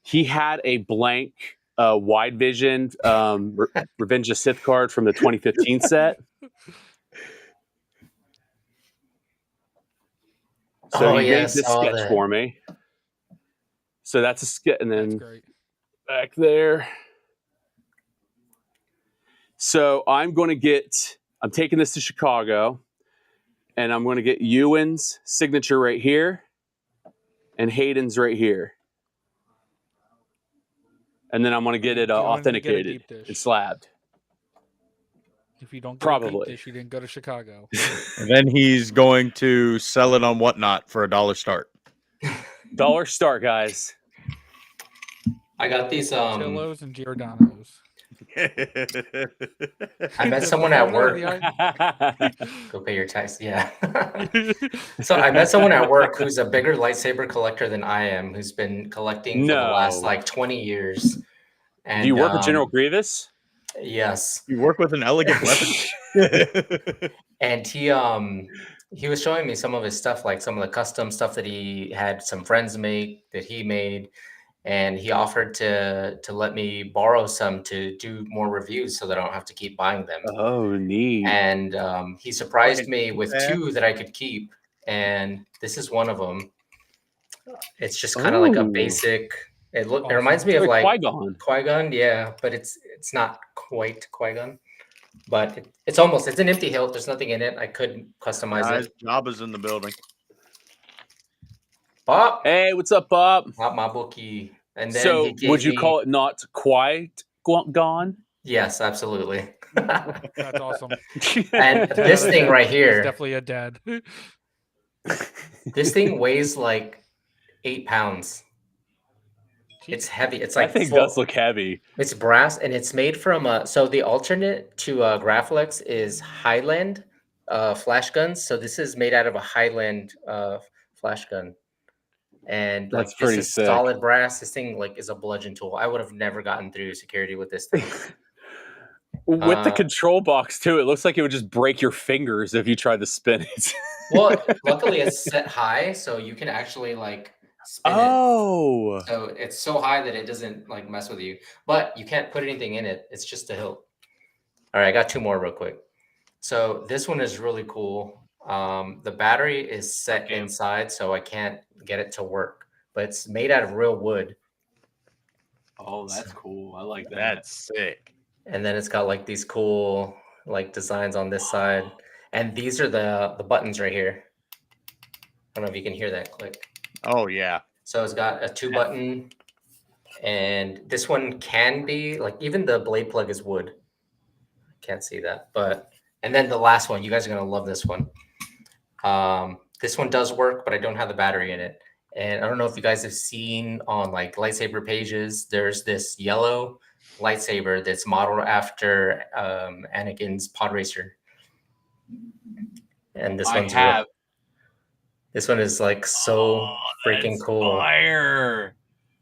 he had a blank wide vision Revenge of the Sith card from the 2015 set. So he made this sketch for me. So that's a sketch, and then back there. So I'm taking this to Chicago, and I'm going to get Ewan's signature right here, and Hayden's right here. And then I'm going to get it authenticated and slabbed. If you don't get a deep dish, you didn't go to Chicago. And then he's going to sell it on Whatnot for $1 start. $1 start, guys. I got these Chillos and Giordano's. I met someone at work. Go pay your tax. Yeah. So I met someone at work who's a bigger lightsaber collector than I am, who's been collecting for the last like 20 years. And, do you work with General Grievous? Yes. You work with an elegant weapon. And he was showing me some of his stuff, like some of the custom stuff that he had some friends make that he made. And he offered to let me borrow some to do more reviews so that I don't have to keep buying them. Oh, neat. And he surprised me with 2 that I could keep. And this is one of them. It's just kind of like a basic. It reminds me of like Qui-Gon. Yeah, but it's not quite Qui-Gon. But it's an empty hilt. There's nothing in it. I couldn't customize it. Jabba's in the building. Bob. Hey, what's up, Bob? Not my bookie. And then so, would you call it not quite gone? Yes, absolutely. That's awesome. And this thing right here, it's definitely a dad. This thing weighs like 8 pounds. It's heavy. It's like that thing does look heavy. It's brass, and it's made from so the alternate to Graflex is Highland flash guns. So this is made out of a Highland flash gun. And that's like, pretty this is sick. Solid brass. This thing like is a bludgeon tool. I would have never gotten through security with this thing. With the control box too, it looks like it would just break your fingers if you tried to spin it. Well, luckily it's set high, so you can actually like spin it. So it's so high that it doesn't like mess with you. But you can't put anything in it. It's just a hilt. All right, I got 2 more real quick. So this one is really cool. The battery is set inside, so I can't get it to work. But it's made out of real wood. Oh, that's cool. I like that. That's sick. And then it's got like these cool like designs on this side. And these are the buttons right here. I don't know if you can hear that click. Oh, yeah. So it's got a 2-button. And this one can be like, even the blade plug is wood. Can't see that. And then the last one, you guys are going to love this one. This one does work, but I don't have the battery in it. And I don't know if you guys have seen on like lightsaber pages, there's this yellow lightsaber that's modeled after Anakin's pod racer. And this this one is like so freaking cool. Fire.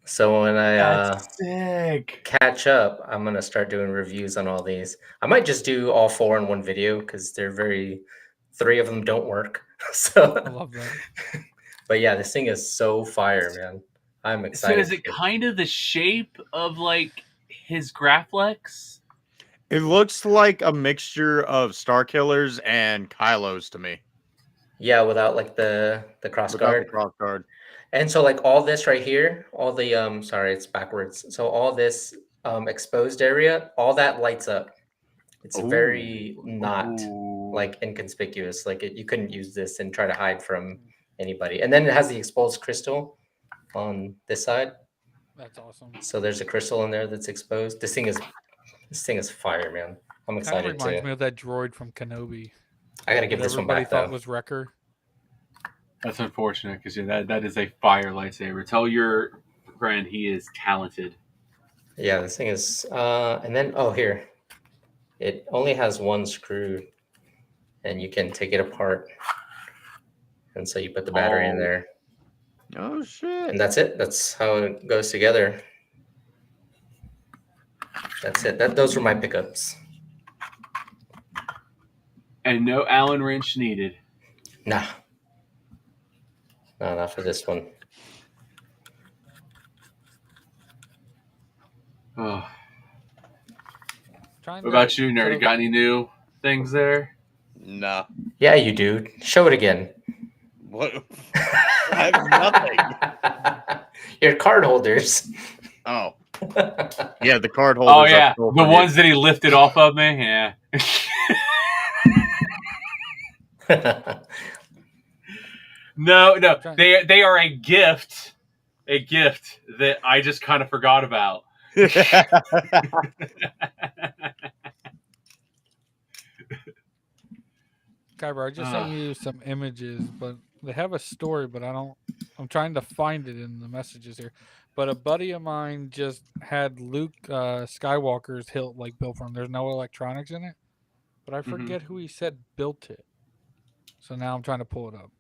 So when I sick. Catch up, I'm gonna start doing reviews on all these. I might just do all 4 in one video because they're 3 of them don't work. So I love that. But yeah, this thing is so fire, man. I'm excited. So is it kind of the shape of like his Graflex? It looks like a mixture of Star Killers and Kylo's to me. Yeah, without like the cross guard. Cross guard. And so like all this right here, all the sorry, it's backwards. So all this exposed area, all that lights up. It's very not like inconspicuous. Like you couldn't use this and try to hide from anybody. And then it has the exposed crystal on this side. That's awesome. So there's a crystal in there that's exposed. This thing is fire, man. I'm excited. Reminds me of that droid from Kenobi. I gotta give this one back. Everybody thought was Wrecker. That's unfortunate because that is a fire lightsaber. Tell your friend he is talented. Yeah, this thing is. And then here, it only has one screw, and you can take it apart. And so you put the battery in there. Oh shit! And that's it. That's how it goes together. That's it. Those were my pickups. And no Allen wrench needed. Nah. No, not for this one. Oh. What about you, nerd? You got any new things there? Nah. Yeah, you do. Show it again. What? I have nothing. Your card holders. Oh. Yeah, the card holders. Oh yeah, the ones that he lifted off of me. Yeah. No, they are a gift that I just kind of forgot about. Kyber, I just sent you some images, but they have a story, but I'm trying to find it in the messages here. But a buddy of mine just had Luke Skywalker's hilt built for him. There's no electronics in it, but I forget who he said built it. So now I'm trying to pull it up.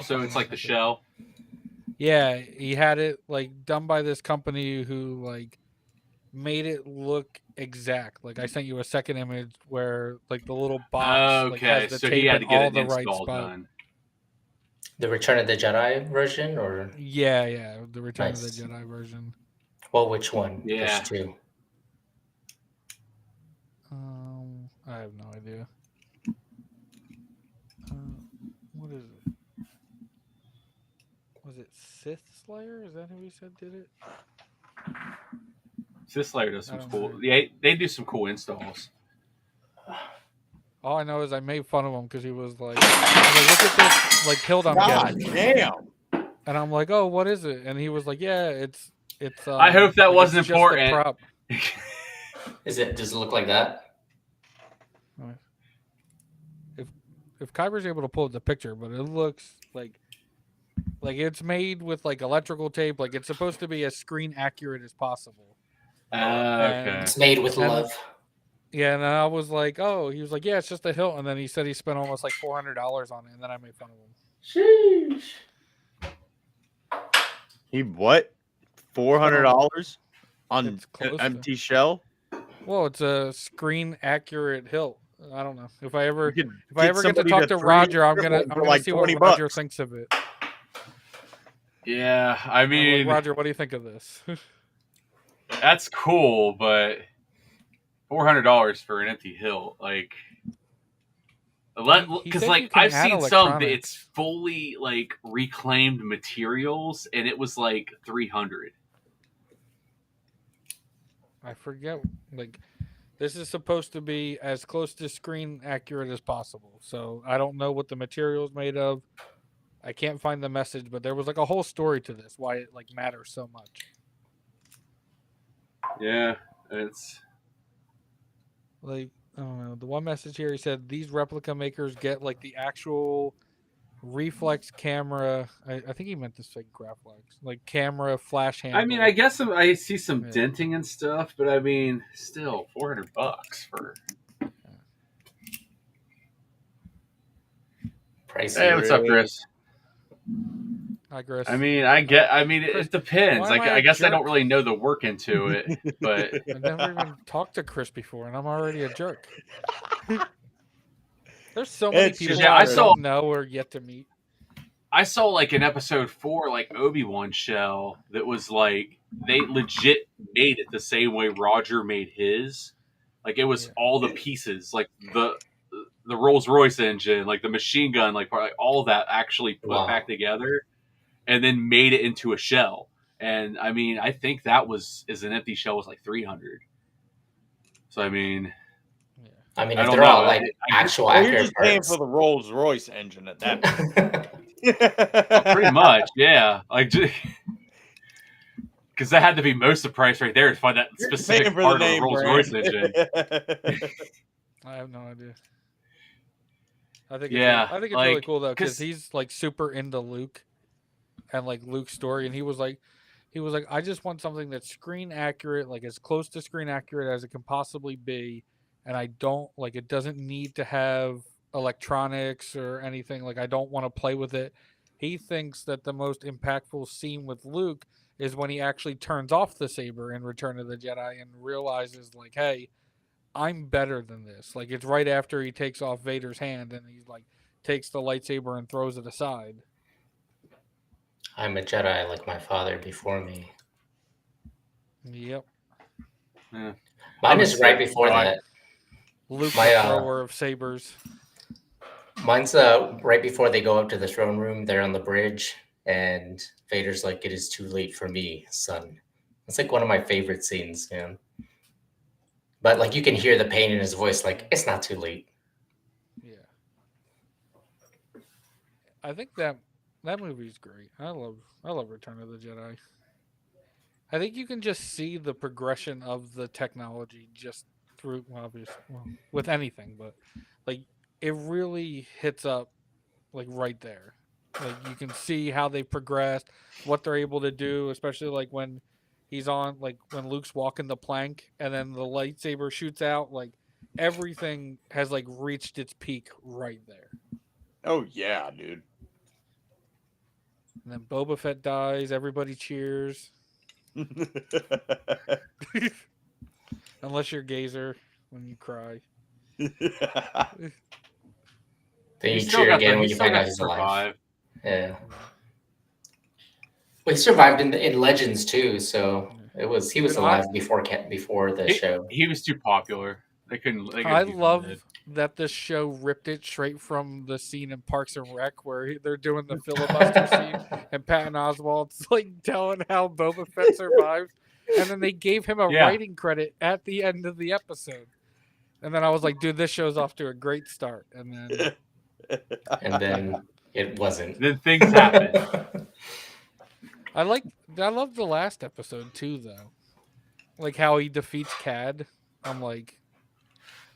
So it's like the shell. Yeah, he had it done by this company who made it look exact. I sent you a second image where the little box has the so tape he had in to get all an the right install spot. done. The Return of the Jedi version, or yeah, the Return of the Jedi version. Well, which one? Yeah, there's two. I have no idea. What is it? Was it Sith Slayer? Is that who he said did it? Sith Slayer does some cool. Yeah, they do some cool installs. All I know is I made fun of him because he was like, "Look at this hilt I'm getting." Damn. And I'm like, "Oh, what is it?" And he was like, "Yeah, it's." I hope that wasn't important. Prop. Does it look like that? If Kyber's able to pull up the picture, but it looks like it's made with electrical tape. It's supposed to be as screen accurate as possible. Okay. It's made with love. Yeah, and I was like, oh, he was like, yeah, it's just a hilt. And then he said he spent almost $400 on it, and then I made fun of him. Sheesh. He what? $400 on an empty shell? Well, it's a screen accurate hilt. I don't know. If I ever get to talk to Roger, I'm gonna see what Roger thinks of it. Yeah, I mean, Roger, what do you think of this? That's cool, but $400 for an empty hilt, because I've seen some that it's fully reclaimed materials, and it was $300. I forget. This is supposed to be as close to screen accurate as possible. So I don't know what the material is made of. I can't find the message, but there was a whole story to this, why it matters so much. Yeah, it's I don't know. The one message here, he said these replica makers get the actual reflex camera. I think he meant to say Graflex, camera flash handle. I mean, I guess I see some denting and stuff, but I mean, still $400 for. Pricey. Hey, what's up, Chris? Hi, Chris. I mean, it depends. I guess I don't really know the work into it, but I've never even talked to Chris before, and I'm already a jerk. There's so many people I don't know or yet to meet. I saw in episode 4 Obi-Wan shell that was they legit made it the same way Roger made his. It was all the pieces, the Rolls-Royce engine, the machine gun, all of that actually put back together, and then made it into a shell. And I mean, I think that is an empty shell was $300. So I mean, if they're all actual accurate you're just parts. paying for the Rolls Royce engine at that point. Pretty much, yeah. Because that had to be most of the price right there to find that specific part of the Rolls Royce engine. I have no idea. I think Yeah, I think it's like, really cool though because 'cause- he's like super into Luke and like Luke's story, and he was like, I just want something that's screen accurate, like as close to screen accurate as it can possibly be, and I don't like it doesn't need to have electronics or anything. Like I don't want to play with it. He thinks that the most impactful scene with Luke is when he actually turns off the saber in Return of the Jedi and realizes like, hey, I'm better than this. Like it's right after he takes off Vader's hand and he like takes the lightsaber and throws it aside. I'm a Jedi like my father before me. Yep. Yeah. Mine is right before that. Luke, My, the thrower of sabers. Mine's right before they go up to the throne room. They're on the bridge, and Vader's like, "It is too late for me, son." It's like one of my favorite scenes, man. But like you can hear the pain in his voice, like it's not too late. Yeah. I think that movie's great. I love Return of the Jedi. I think you can just see the progression of the technology just through with anything, but like it really hits up like right there. Like you can see how they progressed, what they're able to do, especially like when he's on like when Luke's walking the plank and then the lightsaber shoots out, like everything has like reached its peak right there. Oh yeah, dude. And then Boba Fett dies, everybody cheers. Unless you're Gazer when you cry. Then you still cheer got again to- when he you still find got out to he's alive. survive. Yeah. Well, he survived in Legends too, so he was alive before the show. He was too popular. They couldn't I keep him love dead. that this show ripped it straight from the scene in Parks and Rec where they're doing the filibuster scene and Patton Oswalt's like telling how Boba Fett survived, and then they gave him a writing credit at the end of the episode. And then I was like, dude, this show's off to a great start. And then it wasn't. Then things happened. I love the last episode too, though. Like how he defeats Cad. I'm like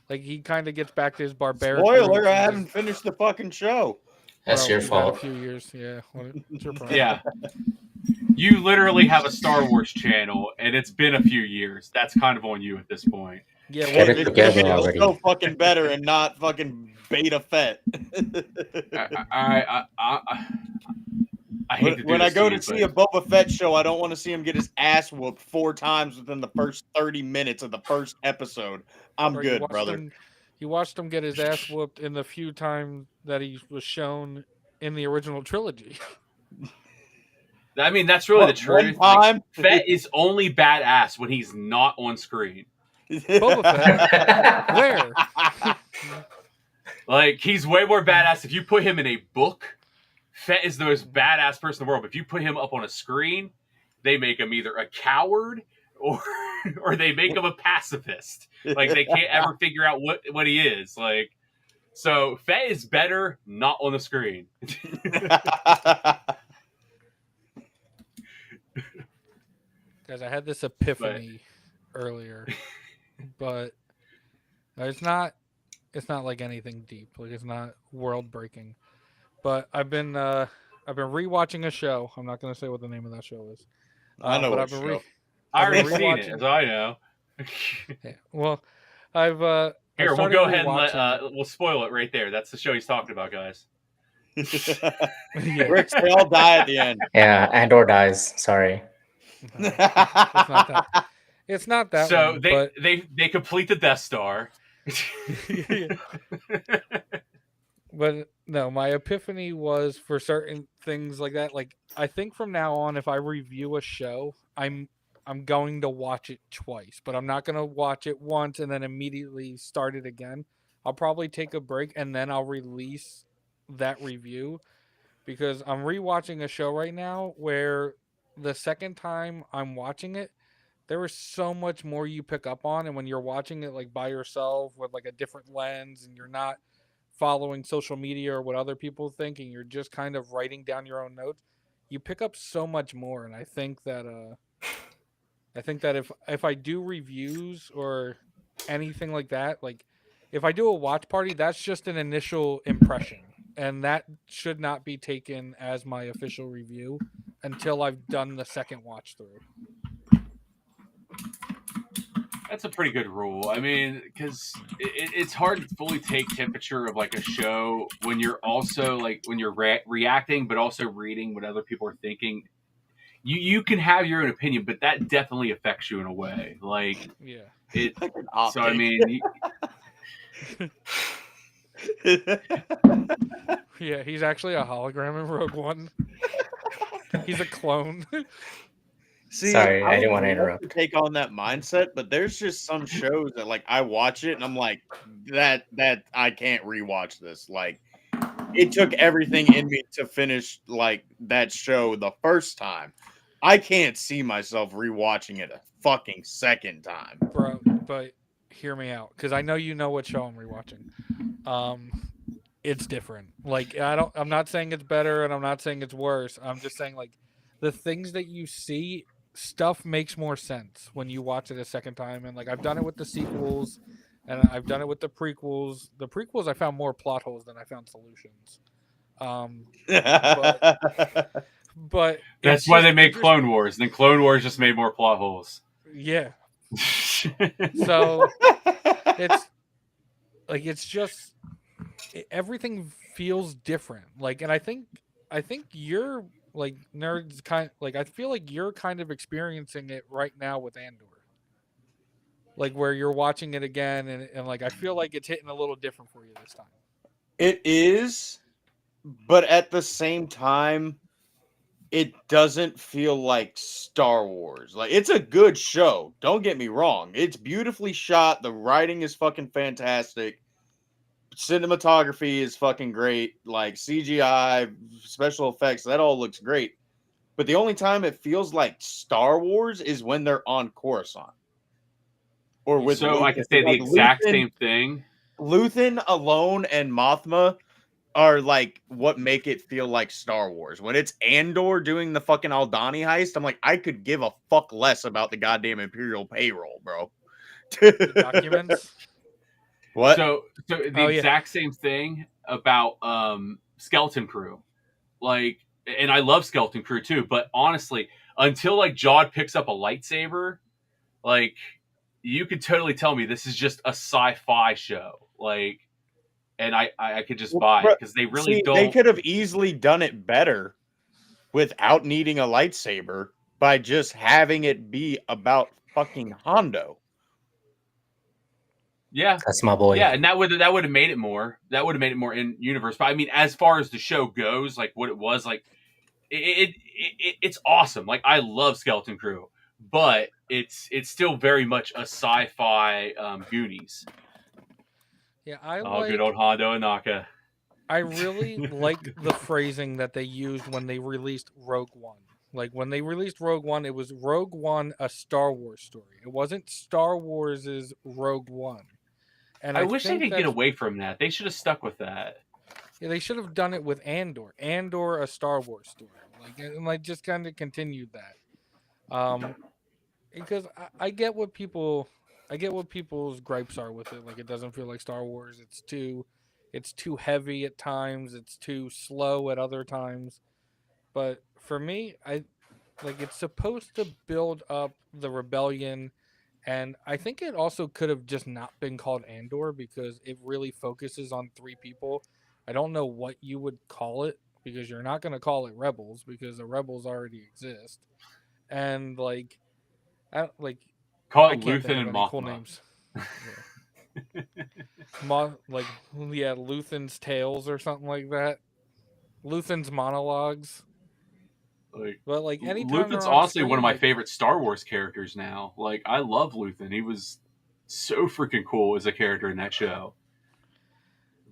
he kind of gets back to his barbaric. Spoiler: I haven't finished the fucking show. That's your fault. A few years, yeah. What's your problem? Yeah. You literally have a Star Wars channel, and it's been a few years. That's kind of on you at this point. Yeah, Get it together already. So fucking better and not fucking Beta Fett. I hate to do when I this go to to see a Boba Fett show, I don't want to see him get his ass whooped 4 times within the first 30 minutes of the first episode. I'm good, brother. You watched him get his ass whooped in the few times that he was shown in the original trilogy. I mean, that's really the truth. One time? Fett is only badass when he's not on screen. Boba Fett? Where? Like, he's way more badass if you put him in a book. Fett is the most badass person in the world. But if you put him up on a screen, they make him either a coward or they make him a pacifist. Like, they can't ever figure out what he is. Like, so Fett is better not on the screen. Guys, I had this epiphany earlier, but it's not like anything deep. Like it's not world breaking. But I've been rewatching a show. I'm not going to say what the name of that show is. I know but what I've been show. I already seen it, as I know. Yeah, well, I've here, we'll go ahead and we'll spoil it right there. That's the show he's talking about, guys. Yeah. Ricks, they all die at the end. Yeah, Andor dies. Sorry. It's not that. So one, they complete the Death Star. But no, my epiphany was for certain things like that. Like I think from now on, if I review a show, I'm going to watch it twice, but I'm not going to watch it once and then immediately start it again. I'll probably take a break and then I'll release that review because I'm rewatching a show right now where the second time I'm watching it, there is so much more you pick up on. And when you're watching it like by yourself with like a different lens and you're not following social media or what other people think and you're just kind of writing down your own notes, you pick up so much more. And I think that if I do reviews or anything like that, like if I do a watch party, that's just an initial impression, and that should not be taken as my official review until I've done the second watch through. That's a pretty good rule. I mean, because it's hard to fully take temperature of like a show when you're also like when you're reacting, but also reading what other people are thinking. You can have your own opinion, but that definitely affects you in a way. Like, yeah, it. Like an So I optic. mean, yeah, he's actually a hologram in Rogue One. He's a clone. See, Sorry, I would didn't want to love interrupt. take on that mindset, but there's just some shows that like I watch it and I'm like, that I can't rewatch this. Like, it took everything in me to finish like that show the first time. I can't see myself rewatching it a fucking second time. Bro, but hear me out, because I know you know what show I'm rewatching. It's different. Like, I'm not saying it's better and I'm not saying it's worse. I'm just saying, like, the things that you see, stuff makes more sense when you watch it a second time. And like, I've done it with the sequels and I've done it with the prequels. The prequels, I found more plot holes than I found solutions. But that's why they made Clone Wars. And then Clone Wars just made more plot holes. Yeah. So it's like, it's just, everything feels different. Like, and I think you're like nerds I feel like you're kind of experiencing it right now with Andor. Like, where you're watching it again and like I feel like it's hitting a little different for you this time. It is, but at the same time, it doesn't feel like Star Wars. Like, it's a good show. Don't get me wrong. It's beautifully shot. The writing is fucking fantastic. Cinematography is fucking great. Like, CGI, special effects, that all looks great. But the only time it feels like Star Wars is when they're on Coruscant. Or with so Luthen. I can say the exact same thing. Luthen alone and Mothma are like what make it feel like Star Wars. When it's Andor doing the fucking Aldani heist, I'm like, I could give a fuck less about the goddamn Imperial payroll, bro. The documents. What? So the exact same thing about Skeleton Crew. Like, and I love Skeleton Crew too, but honestly, until like Jod picks up a lightsaber, like, you could totally tell me this is just a sci-fi show. Like, and I could just buy it because they really don't. They could have easily done it better without needing a lightsaber by just having it be about fucking Hondo. Yeah, that's my boy. Yeah, and that would have made it more. That would have made it more in universe. But I mean, as far as the show goes, like what it was, like it's awesome. Like, I love Skeleton Crew, but it's still very much a sci-fi Goonies. Yeah, good old Hondo and Naka. I really like the phrasing that they used when they released Rogue One. Like, when they released Rogue One, it was Rogue One, a Star Wars story. It wasn't Star Wars' Rogue One. And I wish they could get away from that. They should have stuck with that. Yeah, they should have done it with Andor. Andor, a Star Wars story. Like just kind of continued that. Because I get what people's gripes are with it. Like, it doesn't feel like Star Wars. It's too heavy at times. It's too slow at other times. But for me, it's supposed to build up the rebellion, and I think it also could have just not been called Andor because it really focuses on 3 people. I don't know what you would call it, because you're not going to call it Rebels because the Rebels already exist. And call it Luthen and Mothma. Cool names. Luthen's Tales or something like that. Luthen's Monologues. But like, anytime Luthen's honestly one of my favorite Star Wars characters now. Like, I love Luthen. He was so freaking cool as a character in that show.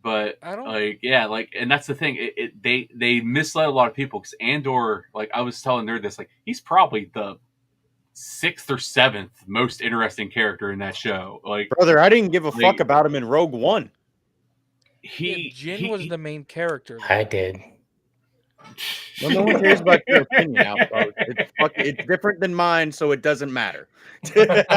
But and that's the thing. They misled a lot of people because Andor, like, I was telling Nerd this, like, he's probably the 6th or 7th most interesting character in that show. Like, brother, I didn't give a fuck about him in Rogue One. Jin was the main character. I did. Well, no one cares about your opinion, Outpost. It's different than mine, so it doesn't matter. That's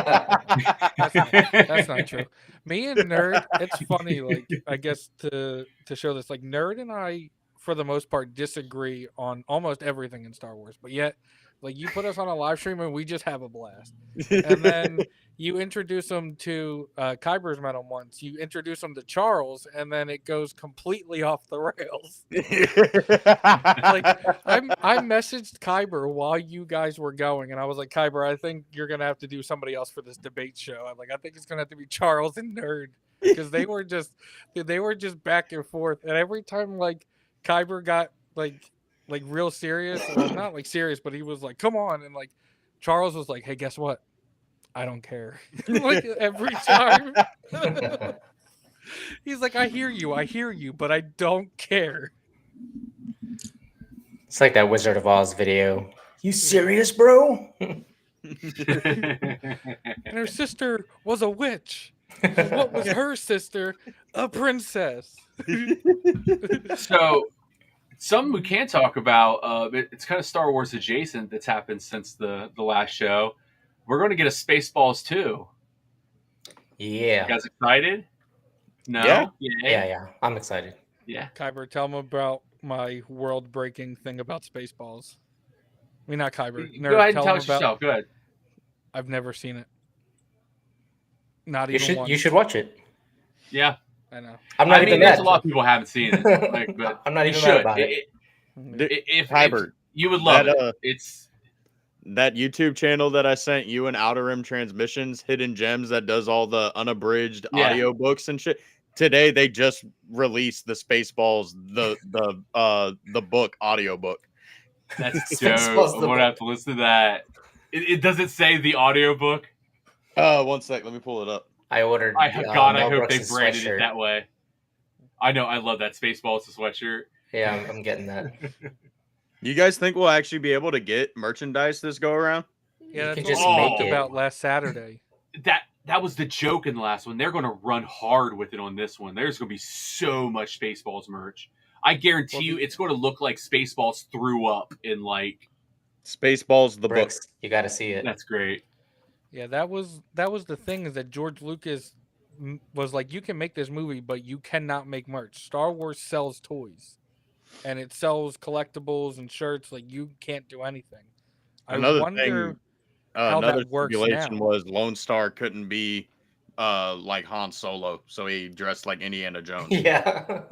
not true. Me and Nerd, it's funny. Like, I guess to show this, like, Nerd and I, for the most part, disagree on almost everything in Star Wars. But yet, like, you put us on a live stream and we just have a blast. And then you introduce them to Kyber's Metal once. You introduce them to Charles, and then it goes completely off the rails. Like, I messaged Kyber while you guys were going, and I was like, Kyber, I think you're gonna have to do somebody else for this debate show. I'm like, I think it's gonna have to be Charles and Nerd, because they were just back and forth, and every time like Kyber got like real serious, well, not like serious, but he was like, come on, and like Charles was like, hey, guess what? I don't care. Like every time. He's like, I hear you, but I don't care. It's like that Wizard of Oz video. You serious, bro? And her sister was a witch. What was her sister? A princess. So, something we can talk about. It's kind of Star Wars adjacent that's happened since the last show. We're going to get a Spaceballs 2. Yeah. You guys excited? No? Yeah. I'm excited. Yeah. Kyber, tell them about my world-breaking thing about Spaceballs. I mean, not Kyber. Nerd, go ahead and tell us about, yourself. Go ahead. I've never seen it. Not You even should. once. You should watch it. Yeah. I know. I'm not even there's mad. a lot of people haven't seen it. Like, but I'm not even you mad should. about it. Kyber, you would love that, it. It's that YouTube channel that I sent you and Outer Rim Transmissions, Hidden Gems, that does all the unabridged audio books and shit. Today they just released the Spaceballs, the book audiobook. That's dope. I'm gonna have to listen to that. It does it say the audiobook? 1 sec, let me pull it up. I ordered. I hope they branded it that way. I know, I love that Spaceballs sweatshirt. Yeah, I'm getting that. You guys think we'll actually be able to get merchandise this go around? Yeah, that's just what we make talked it. about last Saturday. That was the joke in the last one. They're going to run hard with it on this one. There's going to be so much Spaceballs merch. I guarantee you, it's going to look like Spaceballs threw up in like Spaceballs the book. You got to see it. That's great. Yeah, that was the thing, is that George Lucas was like, you can make this movie, but you cannot make merch. Star Wars sells toys, and it sells collectibles and shirts. Like, you can't do anything. Another works stipulation now. was Lone Star couldn't be like Han Solo, so he dressed like Indiana Jones. Yeah.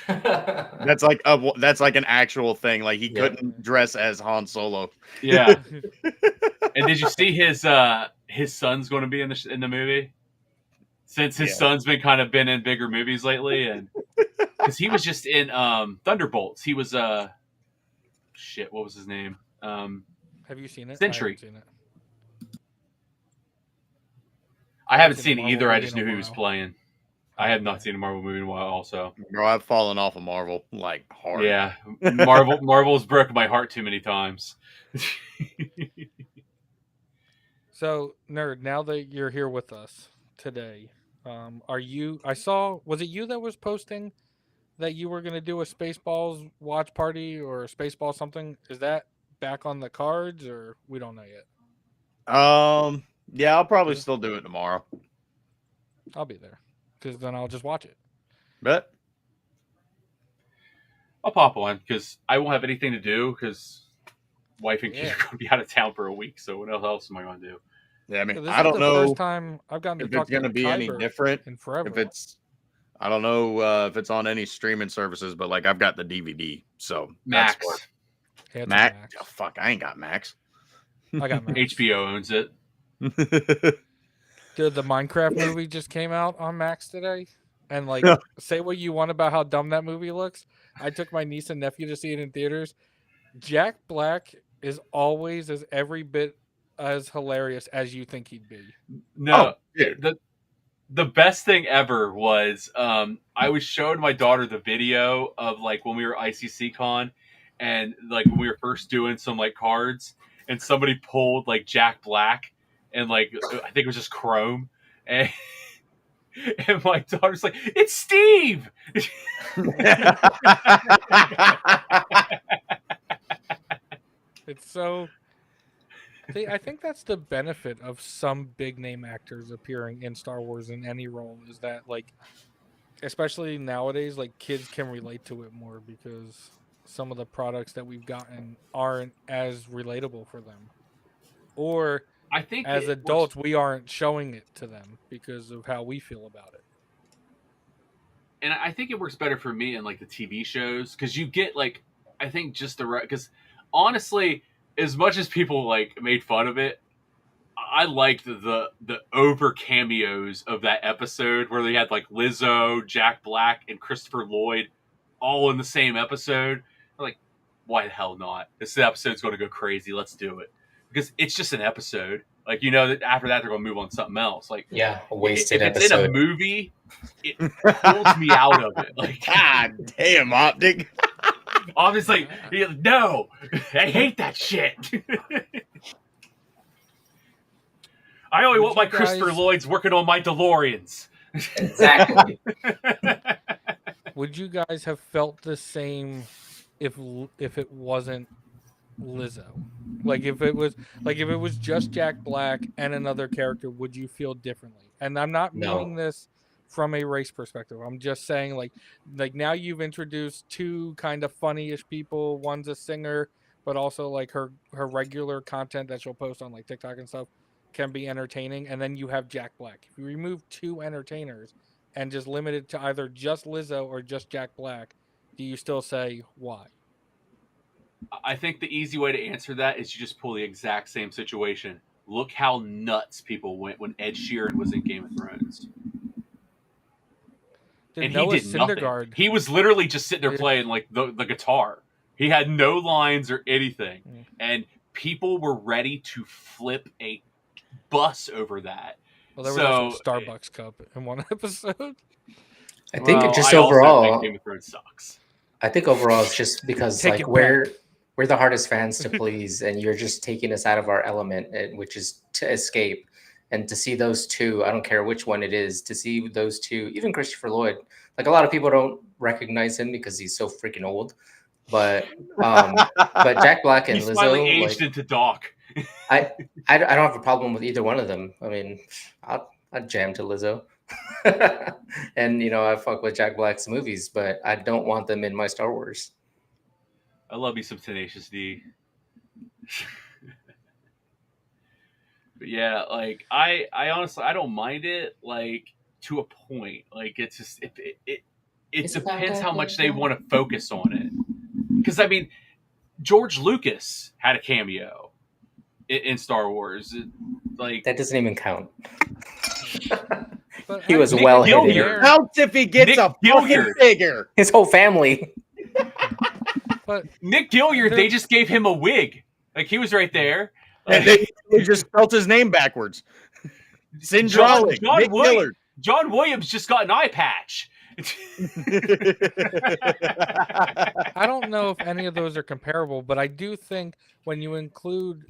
That's like an actual thing. Like he couldn't dress as Han Solo. Yeah. And did you see his son's going to be in the movie? Since his son's been in bigger movies lately, and because he was just in Thunderbolts, he was what was his name? Have you seen it? Century. I haven't seen it either. I just knew who he was playing. I have not seen a Marvel movie in a while. Also, bro, I've fallen off of Marvel like hard. Yeah, Marvel's broken my heart too many times. So, Nerd, now that you're here with us today, are you? I saw. Was it you that was posting that you were going to do a Spaceballs watch party or a Spaceball something? Is that back on the cards, or we don't know yet? Yeah, I'll probably still do it tomorrow. I'll be there, because then I'll just watch it. Bet. I'll pop on because I won't have anything to do because wife and kids are going to be out of town for a week. So what else am I going to do? Yeah, I mean, This I is don't the know first time I've gotten to if talk it's going to to be any Kyber different. in forever. If it's, I don't know if it's on any streaming services, but like I've got the DVD, so Max. That's what, Yeah, it's on Max. Max. Oh, fuck, I ain't got Max. I got Max. HBO owns it. Dude, the Minecraft movie just came out on Max today. And like, say what you want about how dumb that movie looks. I took my niece and nephew to see it in theaters. Jack Black is always as every bit as hilarious as you think he'd be. No, the best thing ever was I was showing my daughter the video of like when we were ICCCon and like when we were first doing some like cards and somebody pulled like Jack Black and like I think it was just Chrome and And my daughter's like, "It's Steve." It's so. See, I think that's the benefit of some big name actors appearing in Star Wars in any role is that, like, especially nowadays, like kids can relate to it more because some of the products that we've gotten aren't as relatable for them, or I think as it adults works, we aren't showing it to them because of how we feel about it. and I think it works better for me in like the TV shows because you get like I think just the right because honestly, as much as people like made fun of it, I liked the over cameos of that episode where they had like Lizzo, Jack Black, and Christopher Lloyd all in the same episode. I'm like, why the hell not? This episode's going to go crazy. Let's do it because it's just an episode. Like that after that they're going to move on to something else. Like Yeah, a wasted if it's in a episode. movie, it pulls me out of it. Like, God damn, Optic. obviously, no, I hate that shit. I only want my Christopher Lloyd's working on my DeLoreans. Exactly. Would you guys have felt the same if it wasn't Lizzo? Like if it was just Jack Black and another character, would you feel differently? And I'm not meaning this from a race perspective. I'm just saying like now you've introduced two kind of funny-ish people. One's a singer, but also like her regular content that she'll post on like TikTok and stuff can be entertaining. And then you have Jack Black. If you remove two entertainers and just limit it to either just Lizzo or just Jack Black, do you still say why? I think the easy way to answer that is you just pull the exact same situation. Look how nuts people went when Ed Sheeran was in Game of Thrones. And he did nothing. He was literally just sitting there playing like the guitar. He had no lines or anything. And people were ready to flip a bus over that. Well, there was also a Starbucks cup in one episode. I think just overall, Game of Thrones sucks. I think overall it's just because like we're the hardest fans to please, and you're just taking us out of our element, which is to escape. And to see those two, I don't care which one it is, to see those two, even Christopher Lloyd, like a lot of people don't recognize him because he's so freaking old. But Jack Black and he's Lizzo, finally aged into Doc. I don't have a problem with either one of them. I mean, I'd jam to Lizzo. And I fuck with Jack Black's movies, but I don't want them in my Star Wars. I love me some Tenacious D. But yeah, like I honestly I don't mind it like to a point. Like it's just it depends how much they want to focus on it. Because I mean, George Lucas had a cameo in Star Wars. Like that doesn't even count. But he was well hidden. Counts if he gets a fucking figure. His whole family. But Nick Gilliard, they just gave him a wig. Like he was right there. And they just spelled his name backwards. Sindralic. John Williams just got an eye patch. I don't know if any of those are comparable, but I do think when you include,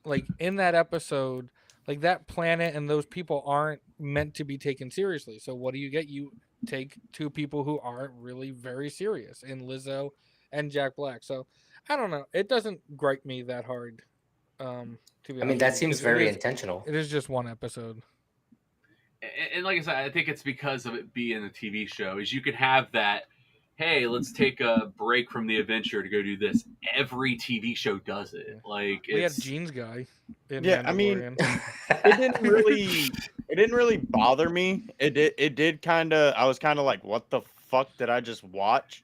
like, in that episode, like, that planet and those people aren't meant to be taken seriously. So what do you get? You take two people who aren't really very serious in Lizzo and Jack Black. So I don't know. It doesn't gripe me that hard. To be honest, that seems very intentional. It is just one episode. And like I said, I think it's because of it being a TV show. Is you can have that, hey, let's take a break from the adventure to go do this. Every TV show does it. Like we had Gene's guy. I mean, it didn't really bother me. It did kind of. I was kind of like, what the fuck did I just watch?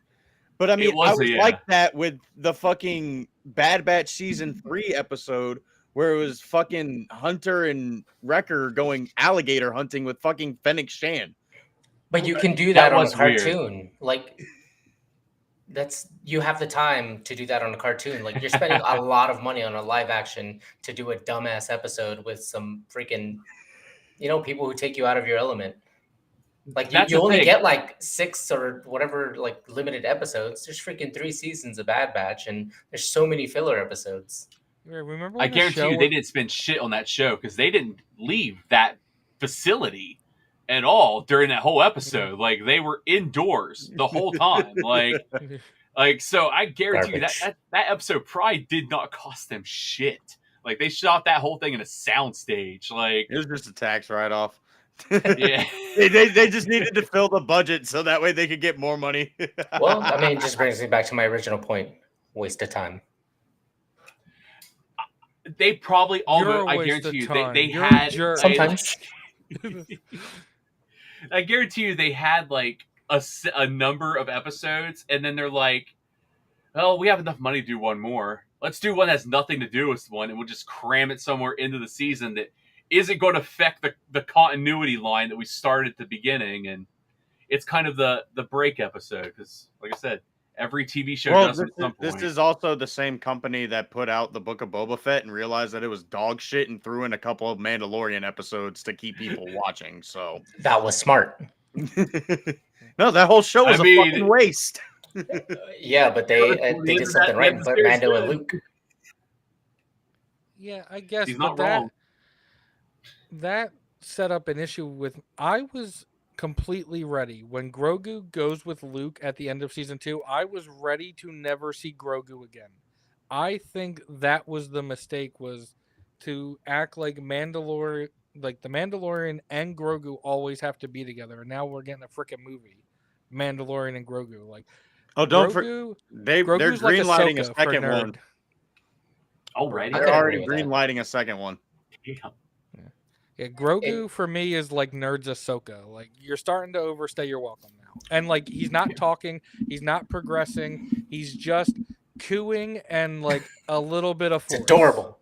But I mean, I was like that with the fucking Bad Batch season 3 episode where it was fucking Hunter and Wrecker going alligator hunting with fucking Fennec Shan. But you can do that on a cartoon. Like you have the time to do that on a cartoon. Like you're spending a lot of money on a live action to do a dumbass episode with some freaking, people who take you out of your element. Like you only get like 6 or whatever, like limited episodes. There's freaking 3 seasons of Bad Batch, and there's so many filler episodes. Remember? I guarantee you, they didn't spend shit on that show because they didn't leave that facility. at all during that whole episode. Like they were indoors the whole time. Like so I guarantee you that episode probably did not cost them shit. Like they shot that whole thing in a soundstage. Like it was just a tax write-off. Yeah. they just needed to fill the budget so that way they could get more money. Well, I mean, it just brings me back to my original point. Waste of time. They probably almost, I guarantee you, they had sometimes. I guarantee you they had like a number of episodes, and then they're like, well, we have enough money to do one more. Let's do one that has nothing to do with one, and we'll just cram it somewhere into the season that isn't going to affect the continuity line that we started at the beginning. And it's kind of the break episode because, like I said, every TV show does it at some point. This is also the same company that put out the Book of Boba Fett and realized that it was dog shit and threw in a couple of Mandalorian episodes to keep people watching. So that was smart. No, that whole show was a fucking waste. Yeah, but they did something right and put Mando and Luke. Yeah, I guess. He's but not wrong. That set up an issue with. I was completely ready when Grogu goes with Luke at the end of season 2. I was ready to never see Grogu again. I think that was the mistake, was to act like Mandalorian, like the Mandalorian and Grogu always have to be together. And now we're getting a freaking movie, Mandalorian and Grogu. Like, don't they're Grogu's like greenlighting a Ahsoka second for one. nerd. Already, they're already greenlighting a second one. Yeah, Grogu for me is like Nerd's Ahsoka. Like, you're starting to overstay your welcome now. And like, he's not talking, he's not progressing, he's just cooing and like a little bit of force. It's adorable.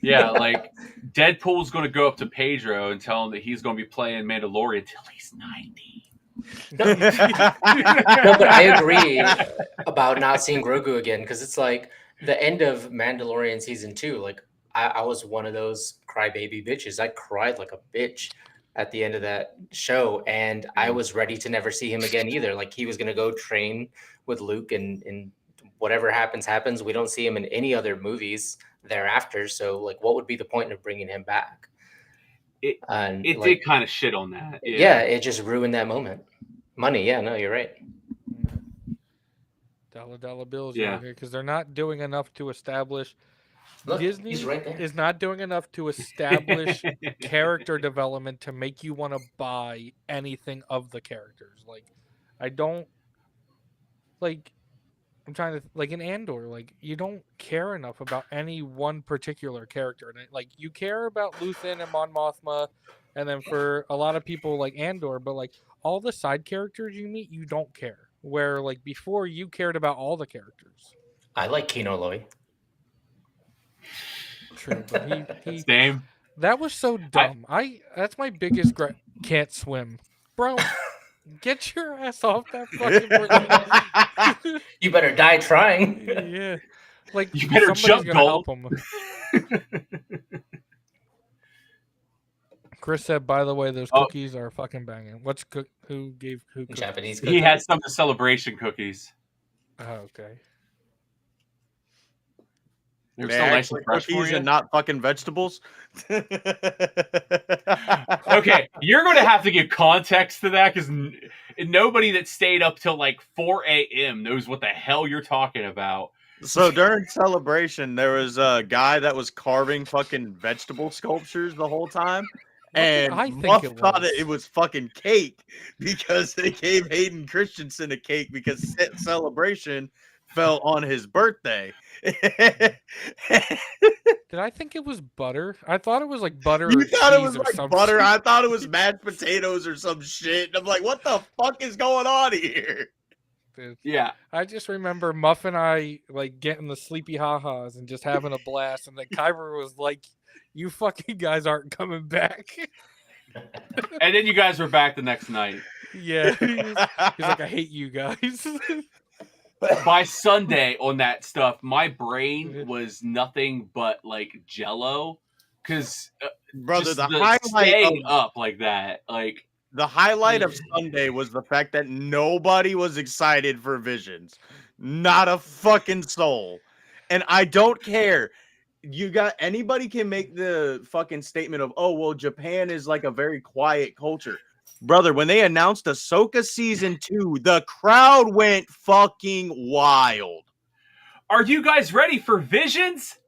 Yeah, like Deadpool's going to go up to Pedro and tell him that he's going to be playing Mandalorian until he's 90. No, but I agree about not seeing Grogu again, because it's like the end of Mandalorian season 2. Like, I was one of those crybaby bitches. I cried like a bitch at the end of that show, and I was ready to never see him again either. Like, he was going to go train with Luke, and whatever happens. We don't see him in any other movies thereafter. So, like, what would be the point of bringing him back? It did kind of shit on that. Yeah, it just ruined that moment. Money, yeah, no, you're right. Dollar bills, yeah, because they're not doing enough to establish. Look, Disney he's right there. is not doing enough to establish character development to make you want to buy anything of the characters. Like, I don't like. I'm trying to, like, in Andor, like, you don't care enough about any one particular character. And like, you care about Luthen and Mon Mothma, and then for a lot of people like Andor, but like all the side characters you meet, you don't care. Where like before, you cared about all the characters. I like Kino Loy. True, but he same. That was so dumb. That's my biggest can't swim, bro. Get your ass off that fucking. You better die trying. Yeah, like you better jump, help him. Chris said, by the way, those cookies are fucking banging. Who gave who? Japanese cookies? He had some celebration cookies. Oh, okay. They're still nice and fresh cookies for you, and not fucking vegetables. Okay, you're going to have to give context to that, because nobody that stayed up till like 4 a.m. knows what the hell you're talking about. So during celebration, there was a guy that was carving fucking vegetable sculptures the whole time. And Muff thought it was fucking cake because they gave Hayden Christensen a cake because celebration fell on his birthday. Did I think it was butter? I thought it was like butter. You thought it cheese was or like some butter. shit. I thought it was mashed potatoes or some shit. And I'm like, what the fuck is going on here? Dude. Yeah. I just remember Muff and I like getting the sleepy ha-has and just having a blast. And then Kyber was like, you fucking guys aren't coming back. And then you guys were back the next night. Yeah. He's like, I hate you guys. By Sunday on that stuff, my brain was nothing but like Jello, because brother, the highlight staying up like that, like the highlight of Sunday was the fact that nobody was excited for Visions, not a fucking soul, and I don't care. you got anybody can make the fucking statement of, oh, well, Japan is like a very quiet culture. Brother, when they announced Ahsoka season 2, the crowd went fucking wild. Are you guys ready for Visions?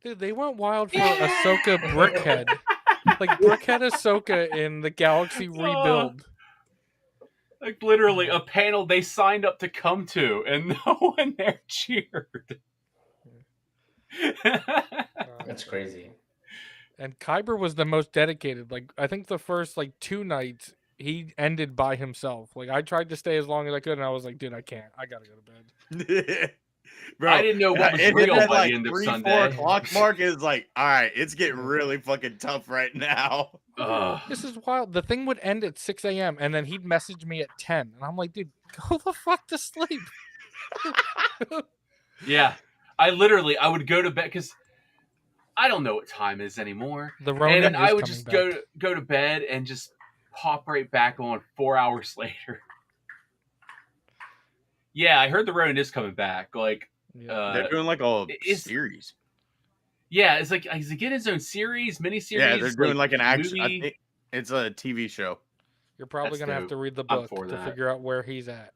Dude, they went wild for Ahsoka Brickhead. Like Brickhead Ahsoka in the Galaxy Rebuild. Like literally a panel they signed up to come to, and no one there cheered. That's crazy. And Kyber was the most dedicated. Like I think the first like 2 nights he ended by himself. Like I tried to stay as long as I could, and I was like, dude, I can't. I gotta go to bed. Bro, I didn't know what was it real hit that, by like, the end of 3, Sunday. 4 o'clock mark is like, all right, it's getting really fucking tough right now. This is wild. The thing would end at 6 a.m. and then he'd message me at 10. And I'm like, dude, go the fuck to sleep. Yeah. I would go to bed because I don't know what time it is anymore. The Ronin and then is I would coming just back. go to bed and just pop right back on 4 hours later. Yeah, I heard the Ronin is coming back. Like they're doing like a series. Yeah, it's like is he getting his own series, miniseries? Yeah, they're doing like an action. I movie? think it's a TV show. You're probably That's going to have dope. to read the I'm book for to that. figure out where he's at.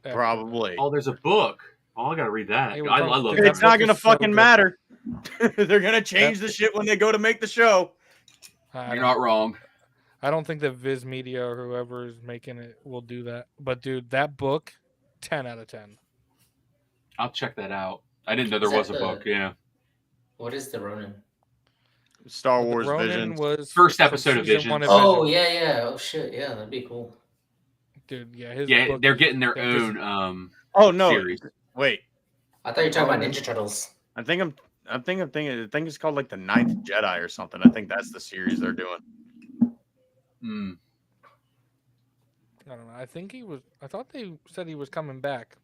Probably. Oh, there's a book. Oh, I gotta read that. Hey, I love It's that. not gonna is so fucking good. matter. They're gonna change the shit when they go to make the show. I You're don't- not wrong. I don't think that Viz Media or whoever is making it will do that. But dude, that book, 10 out of 10. I'll check that out. I didn't know there Is that was a the- book. Yeah. What is the Ronin? Star Wars Ronin Visions. was First from episode of season 1 Visions. Oh Visions. yeah. Oh shit, yeah, that'd be cool. Dude, yeah, his Yeah, book they're is- getting their they're just- own Oh no! series. Wait, I thought you were talking about Ninja Turtles. I think it's called like the Ninth Jedi or something. I think that's the series they're doing. Mm. I don't know. I thought they said he was coming back.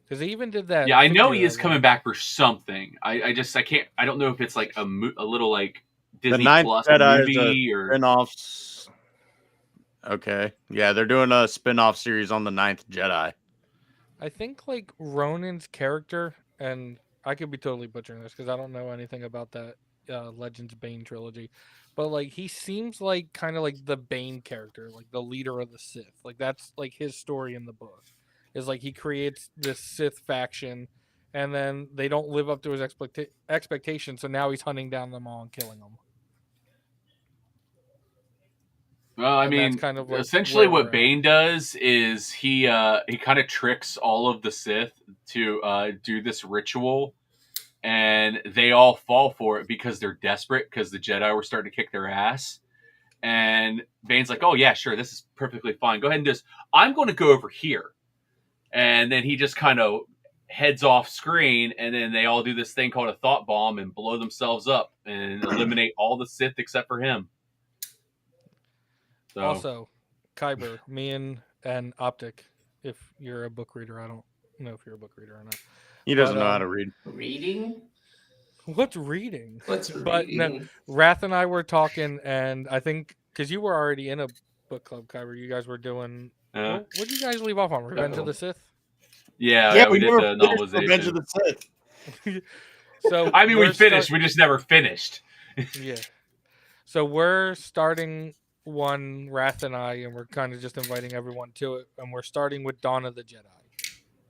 Because he even did that. Yeah, I know he figure is coming back for something. I can't. I don't know if it's like a little like Disney the Ninth Plus Jedi movie is a or spin-offs. Okay, yeah, they're doing a spin-off series on the Ninth Jedi. I think like Ronin's character, and I could be totally butchering this because I don't know anything about that Legends Bane trilogy, but like he seems like kind of like the Bane character, like the leader of the Sith. Like that's like his story in the book. Is like he creates this Sith faction, and then they don't live up to his expectations, so now he's hunting down them all and killing them. Well, I And that's mean, kind of like essentially where we're what at. Bane does is he kind of tricks all of the Sith to do this ritual, and they all fall for it because they're desperate because the Jedi were starting to kick their ass. And Bane's like, "Oh yeah, sure, this is perfectly fine. Go ahead and just I'm going to go over here," and then he just kind of heads off screen, and then they all do this thing called a thought bomb and blow themselves up and eliminate all the Sith except for him. So. Also, Kyber, me and Optic, if you're a book reader, I don't know if you're a book reader or not. He doesn't But, know how to read. Reading? What's reading? What's But no, reading? Wrath and I were talking, and I think because you were already in a book club, Kyber, you guys were doing. What did you guys leave off on? Revenge of the Sith. Yeah, we did never the finished Revenge of novelization. the Sith. So I mean, we we're finished. We just never finished. Yeah. So we're starting one, Wrath and I, and we're kind of just inviting everyone to it, and we're starting with Dawn of the Jedi.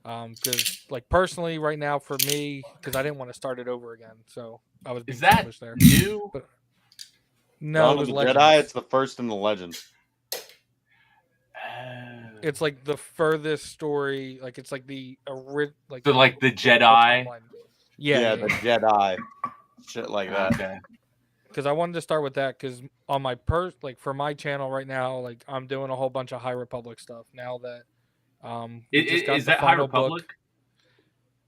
Because, like, personally, right now for me, because I didn't want to start it over again, so I was being Is that selfish there. new? But, no, Dawn it of was the Legends. Jedi. It's the first in the Legends. It's like the furthest story, like it's like the like the Jedi. Yeah, the Jedi. Shit like that. Okay. Because I wanted to start with that because on my for my channel right now, like I'm doing a whole bunch of High Republic stuff now that we just got Is the that High final book. Republic?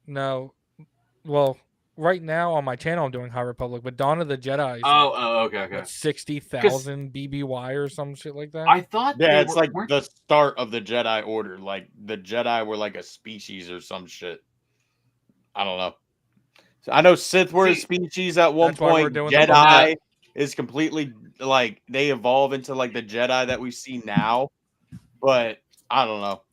No, well, right now on my channel I'm doing High Republic, but Dawn of the Jedi. Is Okay. 60,000 BBY or some shit like that. I thought. Yeah, it's like the start of the Jedi Order. Like the Jedi were like a species or some shit. I don't know. So I know Sith were a species at one That's why we're point. doing the Jedi is completely like they evolve into like the Jedi that we see now. But I don't know.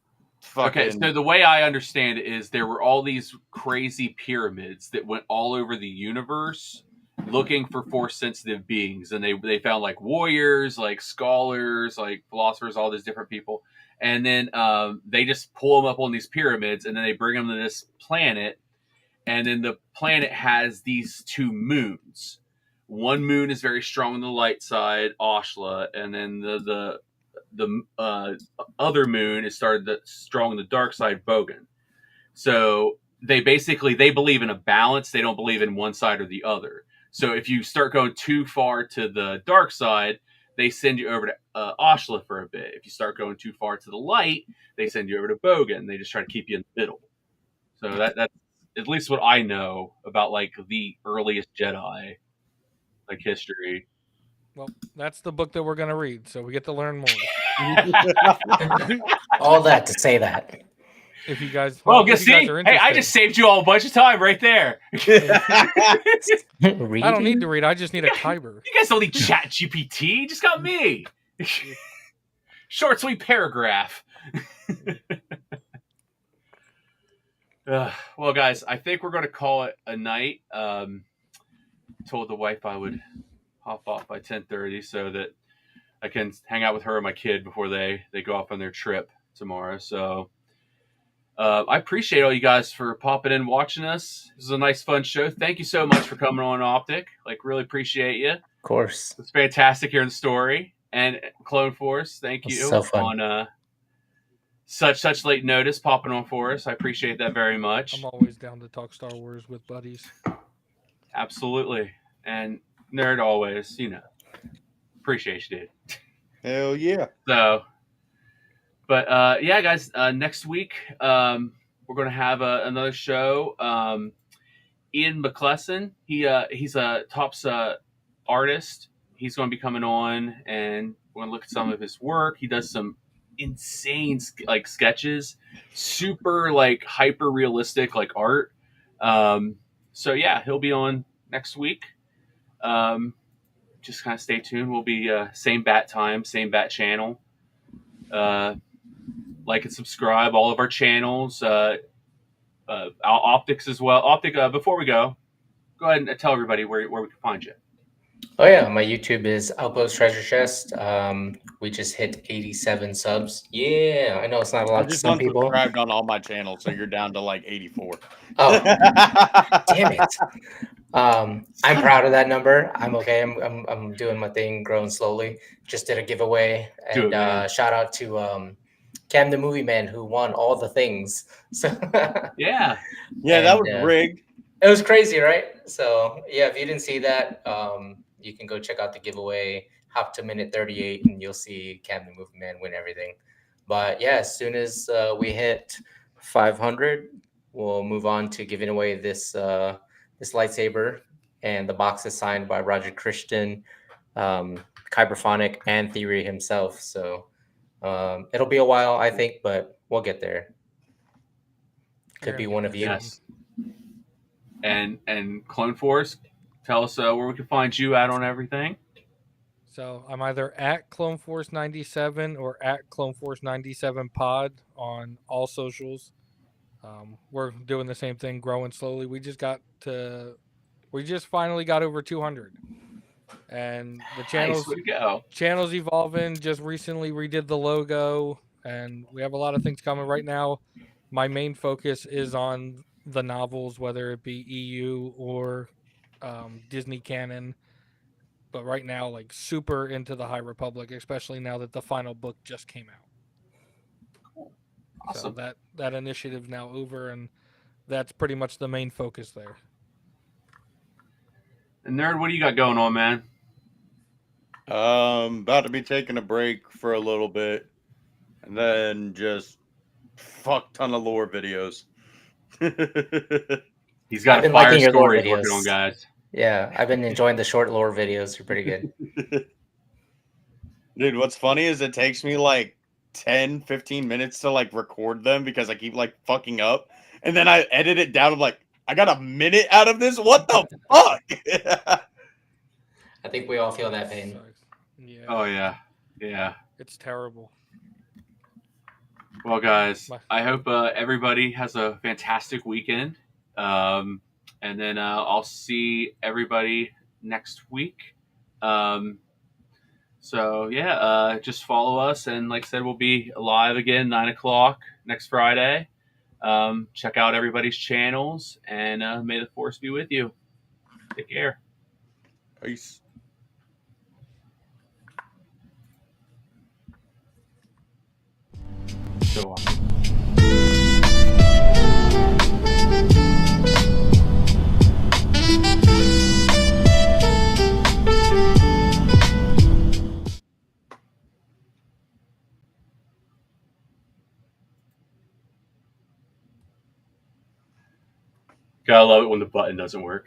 fucking. Okay, so the way I understand it is there were all these crazy pyramids that went all over the universe looking for Force-sensitive beings, and they found like warriors, like scholars, like philosophers, all these different people, and then they just pull them up on these pyramids, and then they bring them to this planet, and then the planet has these two moons. One moon is very strong on the light side, Ashla, and then the other moon is strong on the dark side, Bogan. So they believe in a balance. They don't believe in one side or the other. So if you start going too far to the dark side, they send you over to Ashla for a bit. If you start going too far to the light, they send you over to Bogan. They just try to keep you in the middle. So that's at least what I know about like the earliest Jedi, like history. Well, that's the book that we're going to read, so we get to learn more. All that to say that. If you guys, Well, if you you see, guys are hey, I interested. just saved you all a bunch of time right there. I don't need to read. I just need a Kyber. You guys don't need Chat GPT. You just got me. Short, sweet paragraph. Well, guys, I think we're going to call it a night. Told the wife I would hop off by 10:30 so that I can hang out with her and my kid before they go off on their trip tomorrow. So I appreciate all you guys for popping in, watching us. This was a nice, fun show. Thank you so much for coming on, Optic. Like, really appreciate you. Of course. It's fantastic hearing the story. And Clone Force, thank you So fun. on such late notice popping on for us. I appreciate that very much. I'm always down to talk Star Wars with buddies. Absolutely. And Nerd always, appreciate you, dude. Hell yeah. So, but yeah, guys, next week we're going to have another show. Ian McClellan, he's a Topps artist. He's going to be coming on, and we're going to look at some of his work. He does some insane like sketches, super like hyper realistic like art. So yeah, he'll be on next week. Just kind of stay tuned. We'll be same bat time, same bat channel. Like and subscribe all of our channels. Optics as well. Optic. Before we go ahead and tell everybody where we can find you. Oh yeah, my YouTube is Outpost Treasure Chest. We just hit 87 subs. Yeah, I know it's not a lot to some people. Subscribed on all my channels, so you're down to like 84. Oh, damn it! I'm proud of that number. I'm okay. I'm doing my thing, growing slowly. Just did a giveaway, and shout out to Cam the Movie Man who won all the things. So yeah, that was rigged. It was crazy, right? So yeah, if you didn't see that, you can go check out the giveaway. Hop to minute 38, and you'll see Cam the Movie Man win everything. But yeah, as soon as we hit 500, we'll move on to giving away this this lightsaber, and the box is signed by Roger Christian, Kyberphonic, and Theory himself. So it'll be a while, I think, but we'll get there. Could be one of you. Yes. And Clone Force, tell us where we can find you at on everything. So I'm either at Clone Force 97 or at Clone Force 97 Pod on all socials. We're doing the same thing, growing slowly. We just finally got over 200, and the channel's evolving. Just recently redid the logo, and we have a lot of things coming right now. My main focus is on the novels, whether it be EU or Disney canon. But right now, like super into the High Republic, especially now that the final book just came out. Cool. Awesome. So that initiative's now over, and that's pretty much the main focus there. And Nerd, what do you got going on, man? About to be taking a break for a little bit, and then just fuck ton of lore videos. He's got a fire story working on, guys. Yeah, I've been enjoying the short lore videos. They're pretty good. Dude, what's funny is it takes me like 10, 15 minutes to like record them because I keep like fucking up. And then I edit it down. I'm like, I got a minute out of this? What the fuck? I think we all feel that pain. Yeah. Oh, yeah. Yeah. It's terrible. Well, guys, Bye. I hope everybody has a fantastic weekend. And then I'll see everybody next week. So, yeah, just follow us. And like I said, we'll be live again 9 o'clock next Friday. Check out everybody's channels. And may the force be with you. Take care. Peace. So awesome. Gotta love it when the button doesn't work.